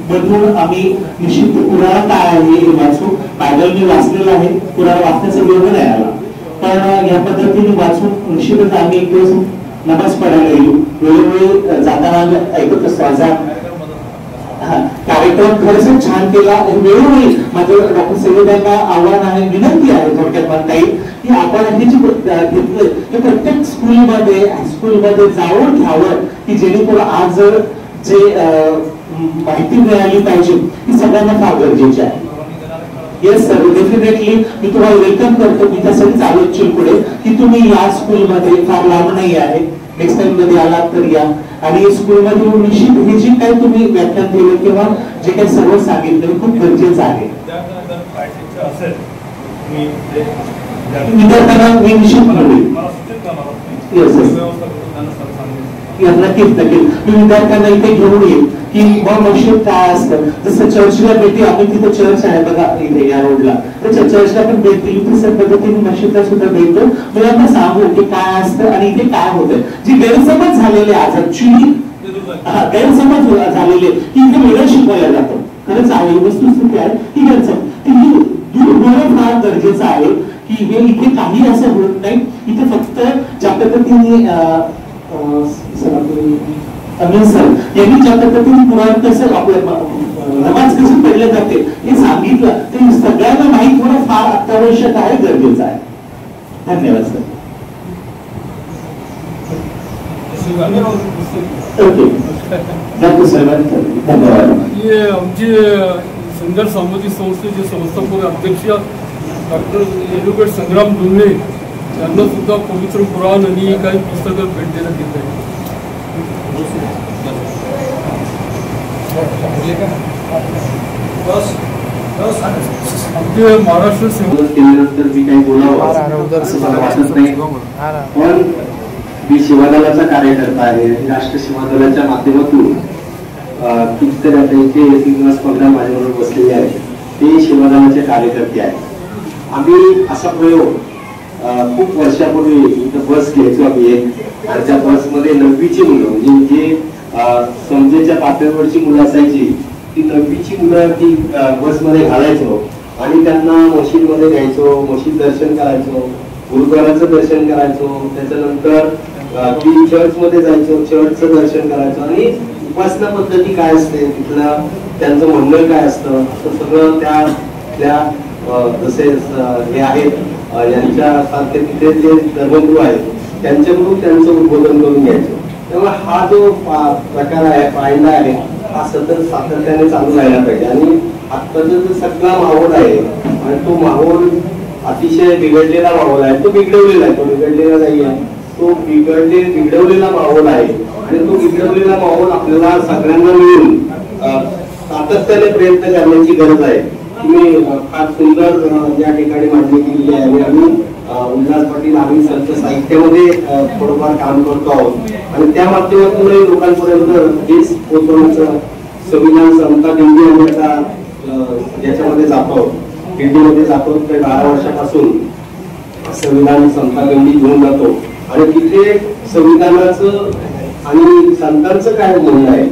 बदलून आम्ही निश्चित पुराणा काय आहे हे वाचू. बायबल मी वाचलेलं आहे, पुराण वाचण्याचा योग नाही आला, पण या पद्धतीने वाचून निश्चितच आम्ही एक दिवस नमाज पडायला येऊ. वेळोवेळी जाताना ऐकत असतो. माझा कार्यक्रम खरंच छान केला. वेळोवेळी माझं डॉक्टर सय्यद यांना आव्हान आहे, विनंती आहे थोडक्यात म्हणता येईल की आपण हे जे घेतलंय ते प्रत्येक स्कूलमध्ये हायस्कूलमध्ये जाऊन घ्यावं की जेणेकरून आज जे माहिती मिळाली पाहिजे ही सगळ्यांना फार गरजेची आहे. येस सर, डेफिनेटली मी तुम्हाला वेलकम करतो. मी त्यासाठी चालू इच्छित पुढे की तुम्ही या स्कूलमध्ये फार लांब नाही आहे, नेक्स्ट टाइम मध्ये आलात तर या. आणि स्कूलमध्ये निश्चित हे जे काही तुम्ही व्याख्यान दिलं किंवा जे काही सर्व सांगितलं खूप गरजेचं आहे. विद्यार्थ्यांना मी निश्चित म्हणेन नक्कीच नक्कीच मी विद्यार्थ्यांना इथे घेऊन येईल की मशीद काय असतं. जसं चर्चला भेटी, आम्ही तिथे चर्च आहे बघा इथे या रोडला, तर चर्चला पण भेट दिली तसं पद्धतीने मशीदला सुद्धा भेटतो. मुलांना सांगू की काय असतं आणि इथे काय होतं. जी गैरसमज झालेले आज ऍक्च्युली गैरसमज झालेले की इथे वेगळं शिकवायला जातं. खरंच आहे, वस्तुस्थिती आहे ही गैरसमज ती दूर होणं फार गरजेचं आहे की हे इथे काही असं होत नाही. इथे फक्त ज्या पद्धतीने अमीन सर यांनी ज्या पद्धतीने पुराण कसं आपल्या नमाज कशी पडले जाते हे सांगितलं ते सगळ्यांना माहीत होणं फार अत्यावश्यक आहे, गरजेचं आहे. धन्यवाद सर. ओके डॉक्टर साहेब धन्यवाद. ये आमचे सुंदर सामाजिक संस्थेचे संस्थापक अध्यक्ष डॉक्टर एडव्होकेट संग्राम डोंगरे यांना सुद्धा पवित्र पुराण आणि काही पुस्तकं भेट देण्यात येत आहे. आमचे महाराष्ट्र सेवा केल्यानंतर मी काही बोलावं असं मला वाटत नाही, पण मी शिवादलाचा कार्यकर्ता आहे. राष्ट्रीय शिवादलाच्या माध्यमातून कितीतरी आता इथे श्रीनिवास पगडा माझ्याबरोबर बसलेले आहेत, ते शिवादलाचे कार्यकर्ते आहेत. आम्ही असा प्रयोग खूप वर्षापूर्वी इथं बस घ्यायचो आम्ही एक, आणि त्या बसमध्ये 9वीची मुलं म्हणजे जे समजेच्या पातळीवरची मुलं असायची ती 9वीची मुलं ती बसमध्ये घालायचो आणि त्यांना मशीदमध्ये न्यायचो, मशीद दर्शन करायचो, गुरुद्वाराचं दर्शन करायचो, त्याच्यानंतर चर्चमध्ये जायचो, चर्चचं दर्शन करायचो आणि उपासना पद्धती काय असते तिथलं, त्यांचं म्हणणं काय असतं, असं सगळं त्या जसे हे आहेत यांच्यासारखे तिथे जे धर्मगुरू आहेत त्यांच्याकडून त्यांचं उद्बोधन करून घ्यायचं. त्यामुळे हा जो प्रकार आहे, फायदा आहे, हा सतत सातत्याने चालू राहायला पाहिजे. आणि आत्ताचा जो सगळा माहोल आहे आणि तो माहोल अतिशय बिघडलेला माहोल आहे, तो बिघडवलेला आहे, तो बिघडलेला नाही आहे, तो बिघडवलेला माहोल आहे. आणि तो बिघडवलेला माहोल आपल्याला सगळ्यांना मिळून सातत्याने प्रयत्न करण्याची गरज आहे. तुम्ही फार सुंदर या ठिकाणी मांडणी केलेली आहे आणि आम्ही उल्हास पाटील आम्ही संत साहित्यामध्ये थोडंफार काम करतो आहोत आणि त्या माध्यमातूनही लोकांपर्यंत हेच पोहोचवण्याचं संविधान समता दिंडी आम्ही आता याच्यामध्ये जातो, दिंडीमध्ये जातो. ते 12 वर्षापासून संविधान समता दिंडी घेऊन जातो आणि तिथे संविधानाचं आणि संतांचं काय म्हणणं आहे,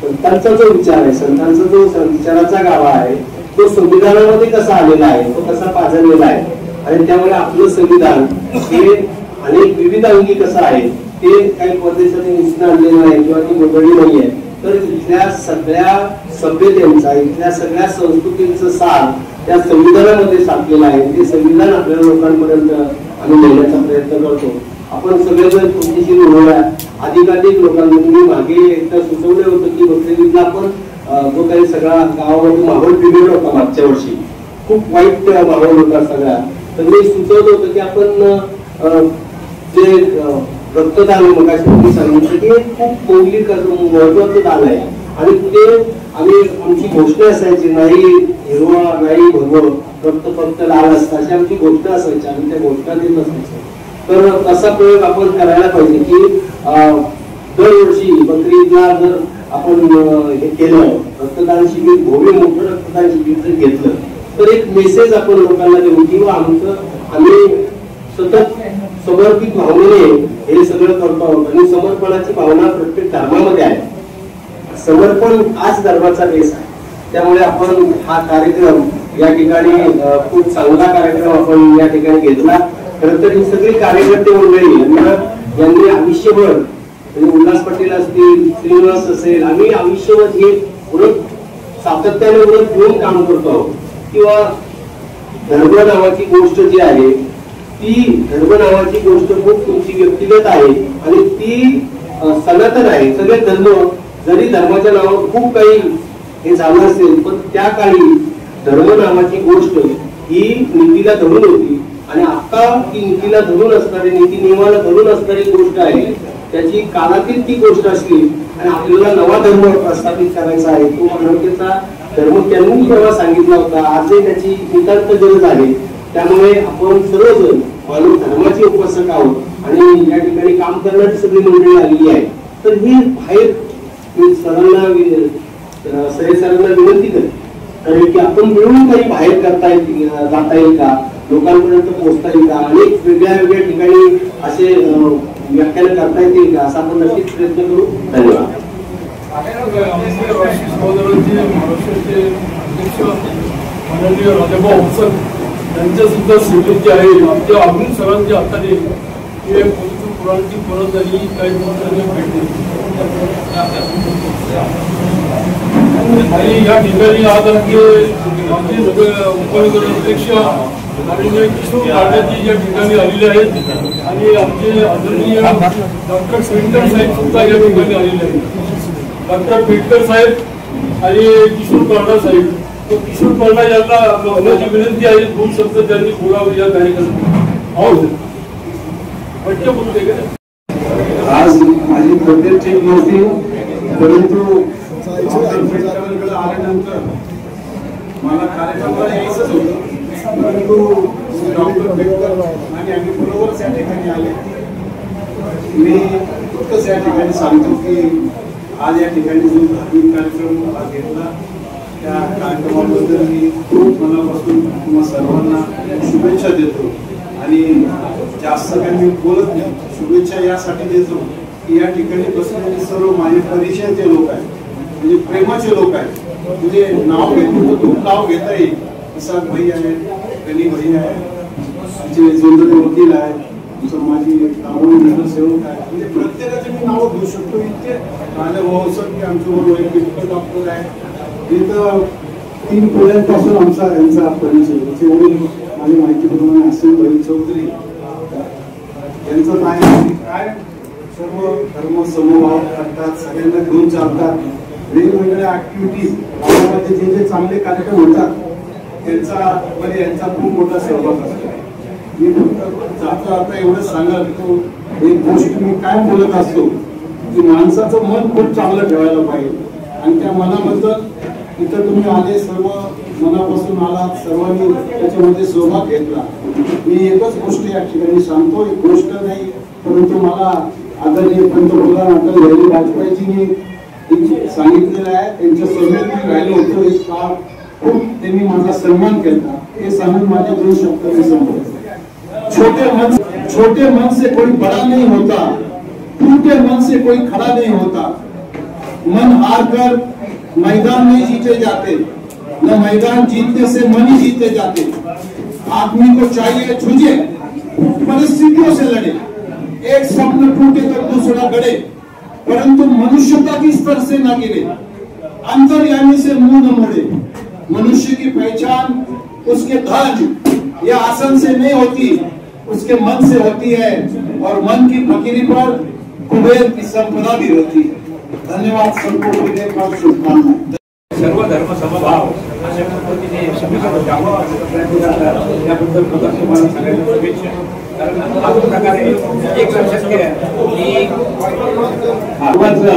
संतांचा जो विचार आहे, संतांचा जो विचाराचा गाभा आहे तो संविधानामध्ये कसा आलेला आहे, तो कसा पाझरलेला आहे. आणि त्यामुळे आपलं संविधान हे अनेक विविध अंगी कसं आहे ते काही परदेशाने निश्चित आणलेलं आहे किंवा ती मोकळी नाही आहे. तर इथल्या सगळ्या सभ्यतेचा, इथल्या सगळ्या संस्कृतीचं सार त्या संविधानामध्ये साठलेलं आहे. ते संविधान आपल्या लोकांपर्यंत आम्ही नेण्याचा प्रयत्न करतो. आपण सगळेजण तुमच्याशी बोलूया. अधिकाधिक लोकांनी तुम्ही मागे एकदा सुचवलं होतं की बकरीला आपण जो काही सगळा गावामध्ये माहोल बिघडला होता मागच्या वर्षी, खूप वाईट माहोल होता सगळा. तर मी सुचवलं होतं की आपण जे रक्तदान मग तुम्ही सांगितलं की खूप मौलिक महत्वाचं दान आहे आणि ते आम्ही आमची घोषणा असायची, नाही हिरवा नाही भगव रक्त फक्त लाल असतं, अशी आमची घोषणा असायची. आम्ही त्या घोषणा देत असायचो. तर तसा प्रयोग आपण करायला पाहिजे की दरवर्षी बकरीला जर आपण हे केलं, रक्तदान शिबिर, भव्य मोठं रक्तदान शिबिर जर घेतलं तर एक मेसेज आपण लोकांना देऊ किंवा आम्ही सतत समर्पित भावनेने हे सगळं करतो आहोत. आणि समर्पणाची भावना प्रत्येक धर्मामध्ये आहे. समर्पण हाच धर्माचा बेस आहे. त्यामुळे आपण हा कार्यक्रम या ठिकाणी खूप चांगला कार्यक्रम आपण या ठिकाणी घेतला. खरं तर ही सगळी कार्यकर्ते मंडळी यांनी आयुष्यभर, म्हणजे उल्हास पाटील असतील, श्रीनिवास असेल, आम्ही आयुष्यभर हे उलट सातत्याने उलट घेऊन काम करतो आहोत. किंवा धर्म नावाची गोष्ट जी आहे ती धर्म नावाची गोष्ट खूप तुमची व्यक्तिगत आहे आणि ती सनातन आहे. सगळे धर्म जरी धर्माच्या नावावर खूप काही हे झालं असेल पण त्या काळी धर्म नावाची गोष्ट ही नीतीला धरून होती आणि आता ती नीतीला धरून असणारी, नीती नियमाला धरून असणारी गोष्ट आहे. त्याची कालातीत ती गोष्ट असली आणि आपल्याला नवा धर्म प्रस्थापित करायचा आहे. तो मानवतेचा धर्म त्यांनी जेव्हा सांगितला होता, आजही त्याची नितांत गरज आहे. त्यामुळे आपण सर्वजण मानव धर्माचे उपासक आहोत आणि या ठिकाणी काम करण्याची सगळी मंडळी आलेली आहे. तर ही बाहेर सरांना विनंती करेल की आपण मिळून काही बाहेर जाता येईल का, लोकांपर्यंत पोहोचता येईल का, अनेक वेगळ्या ठिकाणी असे व्याख्यान करता येतील का, असा आपण नक्कीच प्रयत्न करू. धन्यवाद. महाराष्ट्राचे अध्यक्ष माननीय राजाभाऊ हसन यांच्या सुद्धा स्वीकृती आहे. आमच्या अरुण सरांच्या हाताने हे पवित्र पुराणाची परत झाली काही दिवसांनी भेटली आणि या ठिकाणी आज आमचे उपनगराध्यक्ष माननीय किशोर काळजी या ठिकाणी आलेले आहेत आणि आमचे आदरणीय डॉक्टर पेटकर साहेब सुद्धा या ठिकाणी आलेले आहेत. डॉक्टर पेटकर साहेब आणि किशोर पारडा साहेब. तो किशोर पारडा यांना होण्याची विनंती आहे, 2 शब्द त्यांनी बोलावं या कार्यक्रमात. पट्ट बोलते का? आज माझी तब्येत ठीक नव्हती परंतु आल्यानंतर मला कार्यक्रमाला यायचंच होतं परंतु डॉक्टर पेटकर आणि आम्ही बरोबरच या ठिकाणी आले. मी फक्तच या ठिकाणी सांगतो की आज या ठिकाणी जो धार्मिक कार्यक्रम घेतला त्या कार्यक्रमाबद्दल मी खूप मनापासून तुम्हा सर्वांना शुभेच्छा देतो. आणि जास्त काही मी बोलत नाही, शुभेच्छा यासाठी देतो की या ठिकाणी बसलेले सर्व माझे परिचयाचे लोक आहेत, म्हणजे प्रेमाचे लोक आहेत. म्हणजे नाव घेतो तर खूप नाव घेता येईल प्रसाद भाई आहे, गणी भाई आहे, आमचे जोंधळे वकील आहे, माझी दाभोळी नगरसेवक आहे. म्हणजे प्रत्येकाचे मी नावं घेऊ शकतो. इतके राहिले महोत्सव की आमच्याबरोबर एक मेडिकल डॉक्टर आहे. इथं 3 पिढ्यांपासून यांचा परिचय. त्याचे वडील माझी माहितीप्रमाणे असेल भाई चौधरी यांचं काय सर्व धर्म समभाव करतात, सगळ्यांना घेऊन चालतात. वेगवेगळ्या ऍक्टिव्हिटीज गावामध्ये जे चांगले कार्यक्रम होतात त्यांचा यांचा खूप मोठा सहभाग असतो. मी फक्त जाता आता एवढंच सांगाल की एक गोष्ट मी काय बोलत असतो की माणसाचं मन खूप चांगलं ठेवायला पाहिजे. आणि त्या मनाबद्दल इथं तुम्ही आले, सर्व मनापासून आलात, सर्वांनी त्याच्यामध्ये सहभाग घेतला. मी एकच गोष्ट या ठिकाणी सांगतो, एक गोष्ट नाही परंतु मला आदरणीय पंतप्रधान अटल बिहारी वाजपेयीजींनी सांगितलेलं आहे. त्यांच्या सभेत मी राहिलो होतो एक काळ, खूप त्यांनी माझा सन्मान केला. हे सांगून माझ्या 2 शब्द मी संपवतो. छोटे मन से कोई बड़ा नहीं होता, टूटे मन से कोई खड़ा नहीं होता. मन हार कर मैदान में जीते जाते, न मैदान जीतने से मन ही जीते जाते. आदमी को चाहिए जूझे, परिस्थितियों से लड़े. एक स्वप्न टूटे तो दूसरा गड़े, परंतु मनुष्यता की स्तर से न गिरे. अंतर्यामी से मुंह न मोड़े. मनुष्य की पहचान उसके धन या आसन से नहीं होती, उसके मन से होती है. और मन की फकीरी पर कुबेर की संपदा भी होती है. धन्यवाद. सबको शुभकामनाएं. सर्व धर्म समभाव अशा पद्धतीने त्याबद्दल तुम्हाला सगळ्यांना शुभेच्छा. कारण अशा प्रकारे एक लक्षात घ्या की आजचं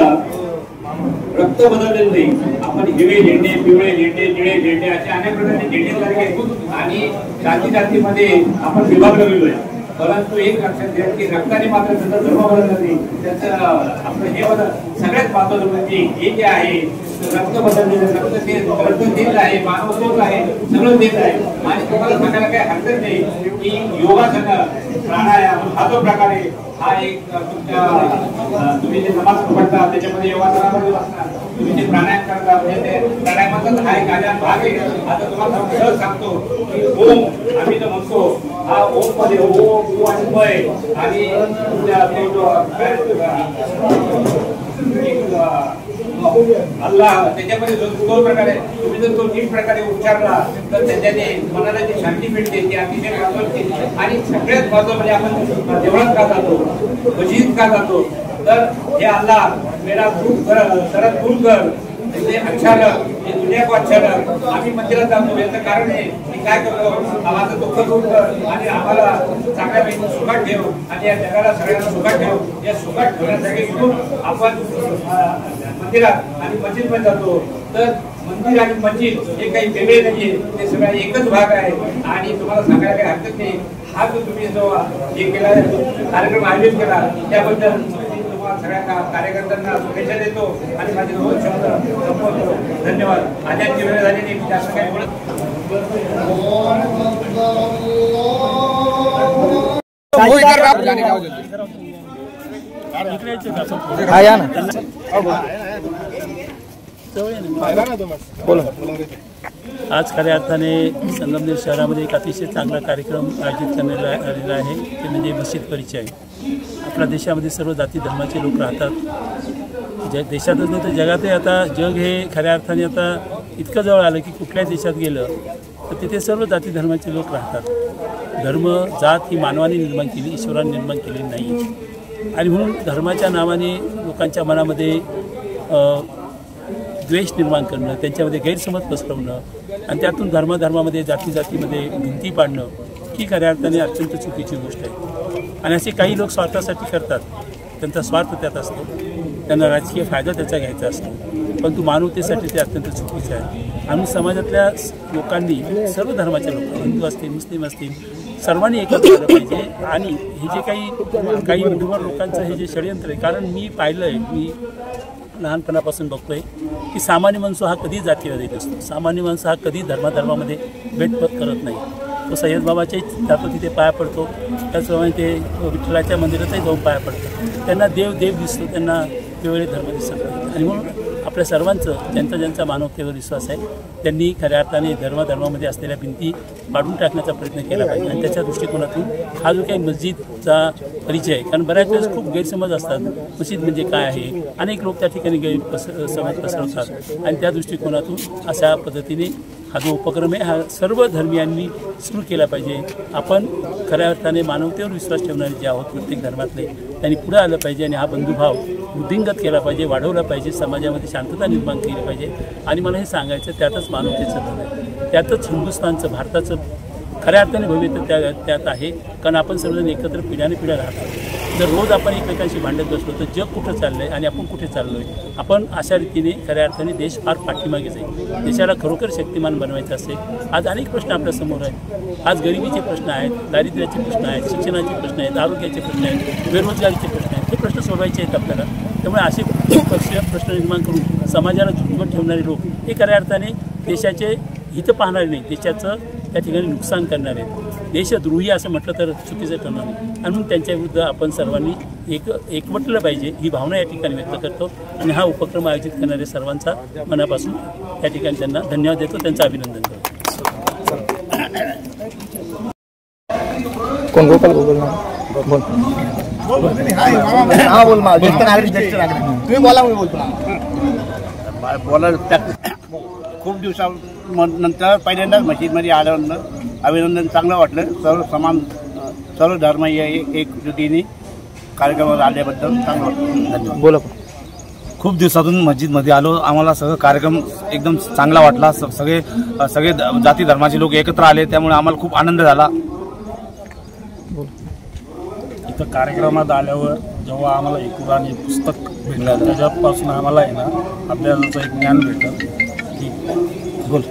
रक्त बदललेलं नाही. आपण हिरवे झेंडे, पिवळे झेंडे, निळे झेंडे असे अनेक प्रकारचे झेंडे लागले आणि जाती जातीमध्ये आपण विभागलं गेलोय. परंतु एक लक्षात घ्या की रक्ताने मात्र त्याचा धर्म बदलला नाही. त्याचं आपलं हे सगळ्यात महत्वाचं म्हणजे हे जे आहे रक्त बदललेलं, रक्त तेच आहे, मानव तोच आहे, सगळं तेच आहे. आणि तुम्हाला सांगायला काही हरकत नाही की योगासन, प्राणायाम हा जो प्रकार आहे हा एक तुमच्या तुम्ही जे नमाज पढता त्याच्यामध्ये योगासनामध्ये असणार, तुम्ही जे प्राणायाम करता म्हणजे ते प्राणायामाचा हा एक भाग आहे. आता तुम्हाला सहज सांगतो की ओम आम्ही जो म्हणतो हा ओम मध्ये ओ आणि मय आणि अल्लाह त्याच्यामध्ये जो 2 प्रकार आहे. तुम्ही जर तो 3 प्रकारे उच्चारला तर त्याच्याने मनाला जी शांती मिळते ती अतिशय महत्वाची. आणि सगळ्यात महत्वाचं म्हणजे आपण देवळात का जातो, मस्जिद का जातो तर हे अल्लाह मेरा दुःख सरत दूर कर, अच्छा लग, दुनिया को अच्छा लग. आम्ही मंदिरात जातो याचं कारण आहे की काय करतो, आम्हाला दुःख दूर कर आणि आम्हाला चांगल्यापैकी सुखात ठेव आणि या जगाला सगळ्यांना सुखात ठेव. या सुखात ठेवण्यासाठी म्हणून आपण मंदिरात आणि मस्जिदमध्ये जातो. तर मंदिर आणि मस्जिद हे काही वेगळे नाहीये, ते सगळा एकच भाग आहे. आणि तुम्हाला सांगायला काही हरकत नाही, हा जो तुम्ही जो हे केला कार्यक्रम आयोजित केला त्याबद्दल सगळ्या कार्यकर्त्यांना शुभेच्छा देतो आणि माझे 2 शब्द संपवतो. धन्यवाद. आजची वेळ झालेली मी जास्त काही बोलत आज खऱ्या अर्थाने संगमनेर शहरामध्ये एक अतिशय चांगला कार्यक्रम आयोजित करण्यात आलेला आहे. ते म्हणजे मस्जिद परिचय. आपल्या देशामध्ये सर्व जाती धर्माचे लोक राहतात. देशातच नाही तर जगातही आता जग हे खऱ्या अर्थाने आता इतकं जवळ आलं की कुठल्याही देशात गेलं तर तिथे सर्व जाती धर्माचे लोक राहतात. धर्म जात ही मानवाने निर्माण केली, ईश्वराने निर्माण केलेली नाही. आणि म्हणून धर्माच्या नावाने लोकांच्या मनामध्ये द्वेष निर्माण करणं, त्यांच्यामध्ये गैरसमज पसरवणं आणि त्यातून धर्मामध्ये जातीमध्ये भिंती पाडणं ही खऱ्या अर्थाने अत्यंत चुकीची गोष्ट आहे. आणि असे काही लोक स्वार्थासाठी करतात, त्यांचा स्वार्थ त्यात असतो, त्यांना राजकीय फायदा त्याचा घ्यायचा असतो. परंतु मानवतेसाठी ते अत्यंत चुकीचे आहे. आणि समाजातल्या लोकांनी, सर्व धर्माच्या लोक, हिंदू असतील, मुस्लिम असतील, सर्वांनी एकत्र केलं पाहिजे. आणि हे जे काही विद्वान लोकांचं हे जे षडयंत्र आहे, कारण मी पाहिलं आहे, मी लहानपणापासून बघतोय की सामान्य माणूस हा कधी जातीवादी नसतो. सामान्य माणूस हा कधी धर्मामध्ये भेदभाव करत नाही. तो सय्यद बाबाच्याही जातो तिथे पाया पडतो, त्याचप्रमाणे ते विठ्ठलाच्या मंदिरातही जाऊन पाया पडतो. त्यांना देव दिसतो, त्यांना वेगवेगळे धर्म दिसत नाही. आणि म्हणून आपल्या सर्वांचं ज्यांचा मानवतेवर विश्वास आहे त्यांनी खऱ्या अर्थाने धर्मामध्ये असलेल्या भिंती पाडून टाकण्याचा प्रयत्न केला पाहिजे आणि त्याच्या दृष्टिकोनातून हा जो काही मस्जिदचा परिचय आहे, कारण बऱ्याच वेळेस खूप गैरसमज असतात मस्जिद म्हणजे काय आहे, अनेक लोक त्या ठिकाणी गैरसमज पसरवतात आणि त्या दृष्टिकोनातून अशा पद्धतीने हा जो उपक्रम आहे हा सर्व धर्मियांनी सुरू केला पाहिजे. आपण खऱ्या अर्थाने मानवतेवर विश्वास ठेवणारे जे आहोत प्रत्येक धर्मातले त्यांनी पुढे आलं पाहिजे आणि हा बंधुभाव वृद्धिंगत केला पाहिजे, वाढवला पाहिजे, समाजामध्ये शांतता निर्माण केली पाहिजे. आणि मला हे सांगायचं त्यातच मानवतेचं भव आहे, त्यातच हिंदुस्थानचं भारताचं खऱ्या अर्थाने भविष्य त्यात आहे. कारण आपण सर्वजण एकत्र पिढ्या राहतो. जर रोज आपण एकमेकांशी भांडत बसलो तर जग कुठं चाललं आहे आणि आपण कुठे चाललो आहे. आपण अशा रीतीने खऱ्या अर्थाने देश फार पाठीमागे जाईल. देशाला खरोखर शक्तिमान बनवायचं असेल, आज अनेक प्रश्न आपल्यासमोर आहेत. आज गरिबीचे प्रश्न आहेत, दारिद्र्याचे प्रश्न आहेत, शिक्षणाचे प्रश्न आहेत, आरोग्याचे प्रश्न आहेत, बेरोजगारीचे प्रश्न आहेत. हे प्रश्न सोडवायचे आहेत आपल्याला. त्यामुळे असे प्रश्न निर्माण करून समाजाला झुकवत ठेवणारे लोक हे खऱ्या अर्थाने देशाचे हित पाहणारे नाही, देशाचं त्या ठिकाणी नुकसान करणारे आहेत. देशद्रोही असं म्हटलं तर चुकीचं ठरणार नाही. आणि म्हणून त्यांच्याविरुद्ध आपण सर्वांनी एकवटलं पाहिजे ही भावना या ठिकाणी व्यक्त करतो आणि हा उपक्रम आयोजित करणारे सर्वांचा मनापासून त्या ठिकाणी त्यांना धन्यवाद देतो, त्यांचं अभिनंदन करतो. कोण गोपाल बोल खूप दिवसानंतर पहिल्यांदाच मस्जिदमध्ये आल्यानंतर अभिनंदन चांगलं वाटलं. सर्व धर्म एकजुटीने कार्यक्रमात आल्याबद्दल चांगलं वाटलं. धन्यवाद. बोला. खूप दिवसातून मस्जिदमध्ये आलो, आम्हाला सगळं कार्यक्रम एकदम चांगला वाटला. सगळे जाती धर्माचे लोक एकत्र आले, त्यामुळे आम्हाला खूप आनंद झाला. इथं कार्यक्रमात आल्यावर जेव्हा आम्हाला एक कुराण हे पुस्तक भेटलं त्याच्यापासून आम्हाला आहे ना अभ्यासाचं एक ज्ञान भेटलं. बोल.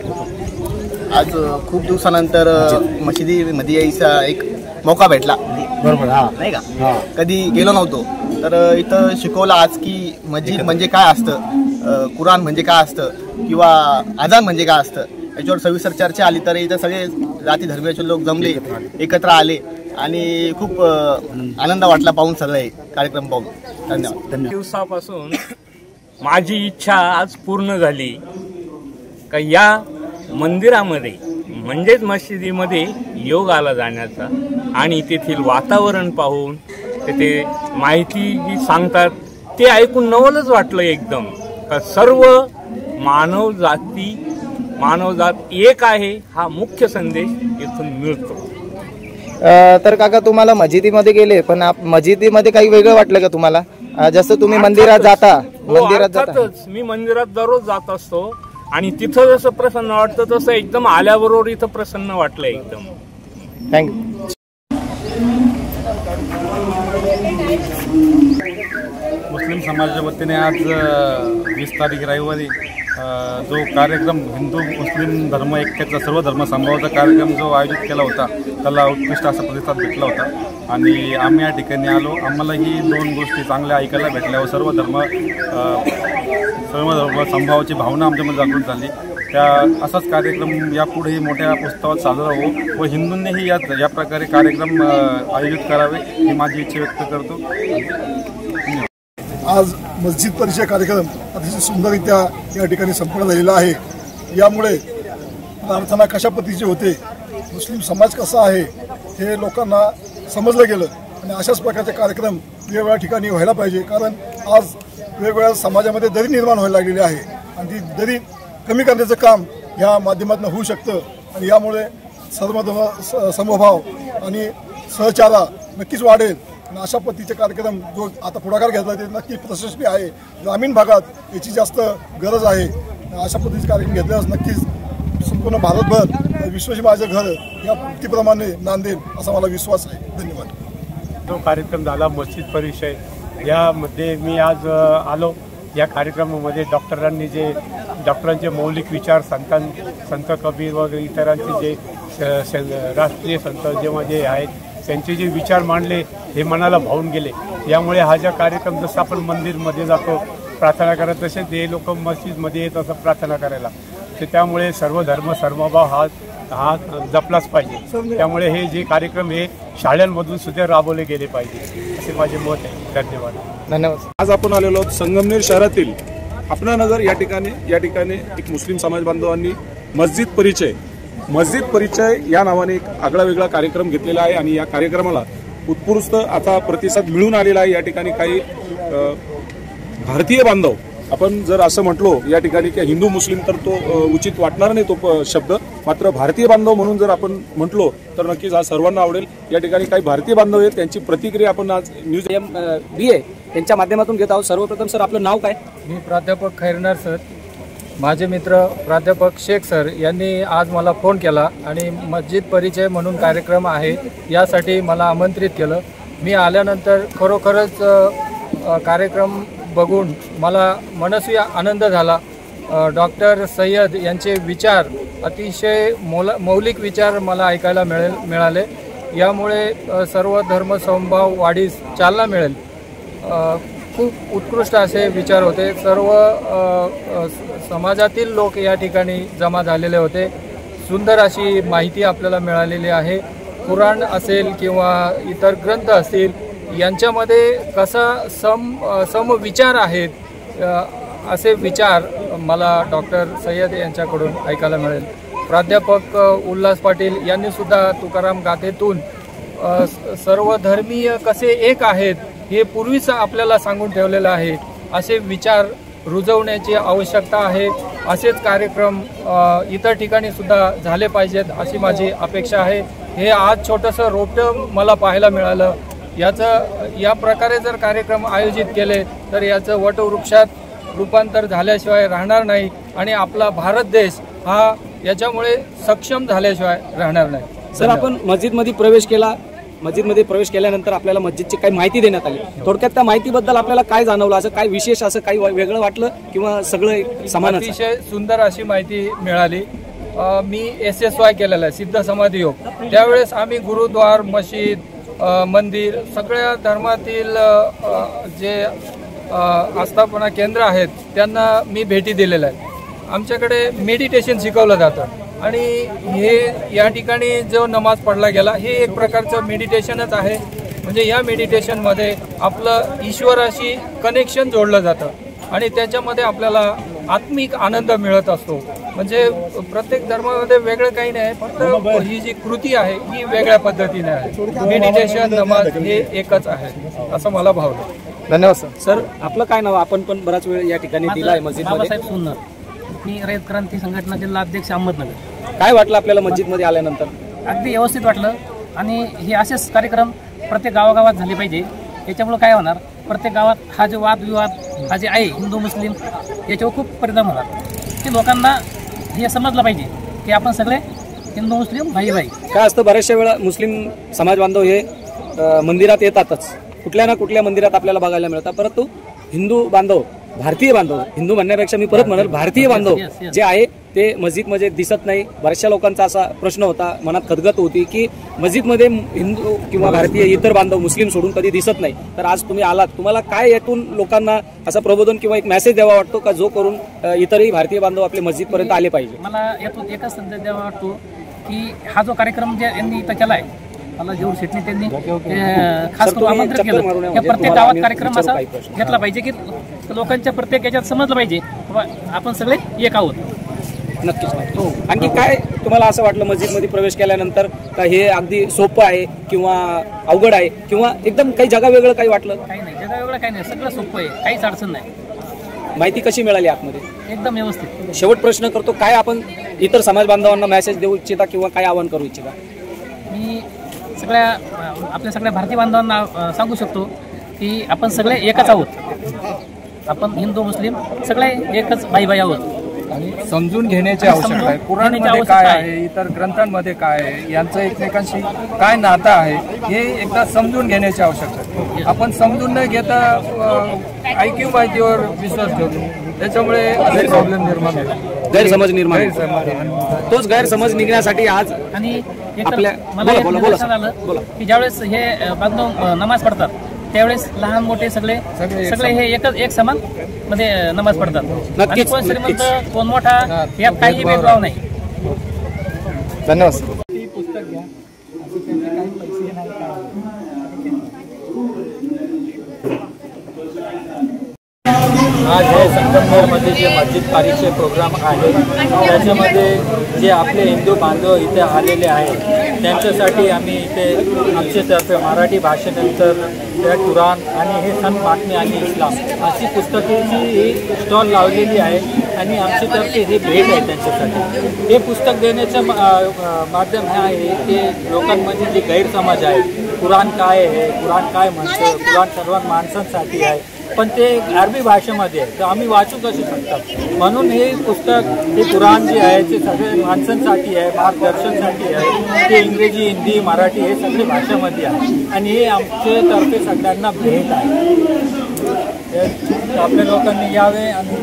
आज खूप दिवसानंतर मशिदीमध्ये यायचा एक मौका भेटला. बरोबर. हा, नाही का, कधी गेलो नव्हतो. तर इथं शिकवलं आज की मस्जिद म्हणजे काय असतं, कुराण म्हणजे काय असतं किंवा अजान म्हणजे काय असतं, याच्यावर सविस्तर चर्चा आली. तर इथं सगळे जाती धर्मीयाचे लोक जमले, एकत्र आले आणि खूप आनंद वाटला पाहून सगळे कार्यक्रम पाहून. धन्यवाद. दिवसापासून माझी इच्छा आज पूर्ण झाली का या मंदिरामध्ये म्हणजेच मशिदीमध्ये योगाला जाण्याचा आणि तेथील वातावरण पाहून तेथे माहिती जी सांगतात ते ऐकून नवलच वाटलं एकदम. का सर्व मानवजात एक आहे हा मुख्य संदेश इथून मिळतो. तर काका तुम्हाला मस्जिदीमध्ये गेले, पण मस्जिदीमध्ये काही वेगळं वाटलं का तुम्हाला? जसं तुम्ही मंदिरात जाता, मी मंदिरात दररोज जात असतो आणि तिथं जसं प्रसन्न वाटतं तसं एकदम आल्याबरोबर इथं प्रसन्न वाटलं एकदम. थँक्यू. मुस्लिम समाजाच्या वतीने आज 20 तारीख रविवारी जो कार्यक्रम हिंदू मुस्लिम धर्म ऐक्याचा सर्व धर्म समभावाचा कार्यक्रम जो आयोजित केला होता त्याला उत्कृष्ट असा प्रतिसाद भेटला होता आणि आम्ही या ठिकाणी आलो. आम्हाला ही 2 गोष्टी चांगल्या ऐकायला भेटल्या व सर्व धर्म समभावाची भावना आमच्यामध्ये जागृत झाली. त्या असाच कार्यक्रम यापुढेही मोठ्या उत्सवात साजरा हो व हिंदूंनीही या प्रकारे कार्यक्रम आयोजित करावे ही माझी इच्छा व्यक्त करतो. आज मस्जिद परिचय कार्यक्रम अतिशय सुंदररित्या या ठिकाणी संपन्न झालेला आहे. यामुळे प्रार्थना कशा पद्धतीची होते, मुस्लिम समाज कसा आहे हे लोकांना समजलं गेलं आणि अशाच प्रकारचे कार्यक्रम वेगवेगळ्या ठिकाणी व्हायला पाहिजे. कारण आज वेगवेगळ्या समाजामध्ये दरी निर्माण व्हायला लागलेली आहे आणि ती दरी कमी करण्याचं काम या माध्यमातून होऊ शकतं आणि यामुळे सर्व समभाव आणि सहचारा नक्कीच वाढेल. आणि अशा पद्धतीचे कार्यक्रम जो आता पुढाकार घेतला ते नक्की प्रशंसनीय आहे. ग्रामीण भागात याची जास्त गरज आहे. अशा पद्धतीचे कार्यक्रम घेतल्यास नक्कीच संपूर्ण भारतभर विश्वाची माझं घर या वृत्तीप्रमाणे नांदेल असा मला विश्वास आहे. धन्यवाद. जो कार्यक्रम झाला मस्जिद परिचय यामध्ये मी आज आलो. या कार्यक्रमामध्ये डॉक्टरांचे मौलिक विचार संत कबीर वगैरे इतरांचे जे राष्ट्रीय संत जे आहेत त्यांचे जे विचार मांडले हे मनाला भावून गेले. यामुळे हा जो कार्यक्रम जसं आपण मंदिरमध्ये जातो प्रार्थना करत तसेच हे लोक मस्जिदमध्ये येत असं प्रार्थना करायला, तर त्यामुळे सर्व धर्म समभाव हा जपलाच पाहिजे. त्यामुळे हे जे कार्यक्रम हे शाळांमधून सुद्धा राबवले गेले पाहिजे असे माझे मत आहे. धन्यवाद. धन्यवाद. आज आपण आलेलो आहोत संगमनेर शहरातील अपनानगर या ठिकाणी एक मुस्लिम समाज बांधवांनी मस्जिद परिचय या नावाने एक आगळा वेगळा कार्यक्रम घेतलेला आहे आणि या कार्यक्रमाला उत्स्फूर्त आता प्रतिसाद मिळून आलेला आहे। या ठिकाणी काही भारतीय बांधव, आपण जर असं म्हटलो या ठिकाणी की हिंदू मुस्लिम तर तो उचित वाटणार नाही तो शब्द, मात्र भारतीय बांधव म्हणून जर आपण म्हटलो तर नक्कीच हा सर्वांना आवडेल। या ठिकाणी काही भारतीय बांधव आहेत, त्यांची प्रतिक्रिया आपण आज न्यूज BA यांच्या माध्यमातून घेत आहोत। सर्वप्रथम सर आपलं नाव काय? मी प्राध्यापक खैरनार सर। माझे मित्र प्राध्यापक शेख सर यांनी आज मला फोन केला आणि मस्जिद परिचय म्हणून कार्यक्रम आहे यासाठी मला आमंत्रित केलं। मी आल्यानंतर खरोखरच कार्यक्रम बघून मला मनस्वी आनंद झाला। डॉक्टर सय्यद यांचे विचार अतिशय मौलिक विचार मला ऐकायला मिळाले। यामुळे सर्व धर्मसमभाव वाढीस चालना मिळेल। खूप उत्कृष्ट असे विचार होते। सर्व समाजातील लोक या ठिकाणी जमा झालेले होते। सुंदर अशी माहिती आपल्याला मिळालेली आहे। कुराण असेल किंवा इतर ग्रंथ असतील यांच्यामध्ये कसा समविचार आहेत असे विचार मला डॉक्टर सय्यद यांच्याकडून ऐकायला मिळेल। प्राध्यापक उल्हास पाटील यांनी सुद्धा तुकाराम गाथेतून सर्व धर्मीय कसे एक आहेत हे पूर्वीच आपल्याला सांगून ठेवलेलं आहे। असे विचार रुजवण्याची आवश्यकता आहे। असेच कार्यक्रम इतर ठिकाणी सुद्धा झाले पाहिजेत अशी माझी अपेक्षा आहे। हे आज छोटंसं रोपटं मला पाहायला मिळालं। या प्रकारे जर कार्यक्रम आयोजित केले तर याचं वटवृक्षात रूपांतर झाल्याशिवाय राहणार नाही आणि आपला भारत देश हा याच्यामुळे सक्षम झाल्याशिवाय राहणार नाही। सर आपण मस्जिदमध्ये प्रवेश केला, मस्जिदमध्ये प्रवेश केल्यानंतर आपल्याला मस्जिदची काही माहिती देण्यात आली। थोडक्यात त्या माहितीबद्दल आपल्याला काय जाणवलं, असं काय विशेष, असं काही वेगळं वाटलं किंवा सगळं समान? अतिशय सुंदर अशी माहिती मिळाली। मी SSY केलेला आहे, सिद्ध समाधी योग। त्यावेळेस आम्ही गुरुद्वार, मशीद, मंदिर सगळ्या धर्मातील जे आस्थापना केंद्र आहेत त्यांना मी भेटी दिलेल्या आहेत। आमच्याकडे मेडिटेशन शिकवलं जातं आणि हे या ठिकाणी जो नमाज पढला गेला हे एक प्रकारचं मेडिटेशनच आहे। म्हणजे या मेडिटेशनमध्ये आपलं ईश्वराशी कनेक्शन जोडलं जातं आणि त्याच्यामध्ये आपल्याला आत्मिक आनंद मिळत असतो। म्हणजे प्रत्येक धर्मामध्ये वेगळं काही नाही, फक्त ही जी कृती आहे ही वेगळ्या पद्धतीने आहे। मेडिटेशन, नमाज हे एकच आहे असं मला भावलं। धन्यवाद सर। सर आपलं काय नाव? आपण पण बराच वेळ या ठिकाणी दिला आहे मस्जिदमध्ये। बाबासाहेब सोनर, मी रयत क्रांती संघटना जिल्हा अध्यक्ष अहमदनगर। काय वाटलं आपल्याला मस्जिदमध्ये आल्यानंतर? अगदी व्यवस्थित वाटलं आणि हे असेच कार्यक्रम प्रत्येक गावागावात झाले पाहिजे। याच्यामुळे काय होणार, प्रत्येक गावात हा जो वादविवाद हा जे आहे हिंदू मुस्लिम याच्यावर खूप परिणाम होणार की लोकांना हे समजलं पाहिजे की आपण सगळे हिंदू मुस्लिम भाई भाई। काय असतं, बऱ्याचशा वेळा मुस्लिम समाज बांधव हे मंदिरात येतातच, कुठल्या ना कुठल्या मंदिरात आपल्याला बघायला मिळतात, परंतु हिंदू बांधव, भारतीय बांधव, हिंदू म्हणण्यापेक्षा मी परत म्हणेल भारतीय बांधव जे आहे ते मस्जिदमध्ये दिसत नाही। बऱ्याचशा लोकांचा असा प्रश्न होता, मनात खदगत होती की मस्जिदमध्ये हिंदू किंवा भारतीय इतर बांधव मुस्लिम सोडून कधी दिसत नाही। तर आज तुम्ही आलात, तुम्हाला काय यातून लोकांना असं प्रबोधन किंवा एक मेसेज द्यावा वाटतो का जो करून इतरही भारतीय बांधव आपले मस्जिदपर्यंत आले पाहिजे? मला यातून एकच संदेश द्यावा वाटतो की हा जो कार्यक्रम जे यांनी इथं केला आहे, मला जेवढ शेटणी त्यांनी खास करून आमंत्रित केलं की प्रत्येक गावात कार्यक्रम असा घेतला पाहिजे की लोकांच्या प्रत्येक याच्यात समजलं पाहिजे आपण सगळे एक आहोत। नक्कीच। आणखी काय तुम्हाला असं वाटलं मस्जिदमध्ये प्रवेश केल्यानंतर का हे अगदी सोपं आहे किंवा अवघड आहे किंवा एकदम काही जगा वेगळं काही वाटलं? काही नाही, जगा वेगळं काही नाही, सगळं सोपं आहे, काहीच अडचण नाही। माहिती कशी मिळाली आतमध्ये? एकदम व्यवस्थित। शेवट प्रश्न करतो, काय आपण इतर समाज बांधवांना मेसेज देऊ इच्छिता किंवा काय आवाहन करू इच्छिता? मी आपल्या सगळ्या भारतीय बांधवांना सांगू शकतो की आपण सगळे एकच आहोत। आपण हिंदू मुस्लिम सगळे एकच भाई भाई आहोत आणि समजून घेण्याची आवश्यकता आहे। कुराणमध्ये काय आहे, इतर ग्रंथांमध्ये काय आहे, यांचं एकमेकांशी काय नातं आहे हे एकदा समजून घेण्याची आवश्यकता आहे। आपण समजून न घेता ऐकीव माहितीवर विश्वास ठेवतो, त्याच्यामुळे असे प्रॉब्लेम निर्माण होतो, गैरसमज निर्माण होतो। तोच गैरसमज निघण्यासाठी आज आणि मला झालं की ज्यावेळेस हे बांधव नमाज पढतात त्यावेळेस लहान मोठे सगळे हे एक समान मध्ये नमाज पढतात। आणि कोण श्रीमंत कोण मोठा यात काही भेदभाव नाही। धन्यवाद। पुस्तक घ्या, काही पैसे नाही आज हे संगमनेरमध्ये जे मस्जिद पारीचे प्रोग्राम आहे त्याच्यामध्ये जे आपले हिंदू बांधव इथे आलेले आहेत त्यांच्यासाठी आम्ही इथे आमच्यातर्फे मराठी भाषेनंतर त्या कुराण आणि हे सन बातमी आणि इस्लाम अशी पुस्तकाची ही स्टॉल लावलेली आहे आणि आमच्यातर्फे हे भेट आहे त्यांच्यासाठी. हे पुस्तक देण्याचं माध्यम हे आहे की लोकांमध्ये जे गैरसमज आहे कुराण काय आहे, कुराण काय म्हणतं, कुराण सर्व माणसांसाठी आहे पण ते अरबी भाषेमध्ये आहे तर आम्ही वाचू कसे शकतात म्हणून हे पुस्तक हे कुराण जे आहे ते सगळे माणसांसाठी आहे, मार्गदर्शनासाठी आहे. ते इंग्रजी, हिंदी, मराठी हे सगळे भाषेमध्ये आहे आणि हे आमच्यातर्फे सगळ्यांना भेट आहे. आपल्या लोकांनी यावे आणि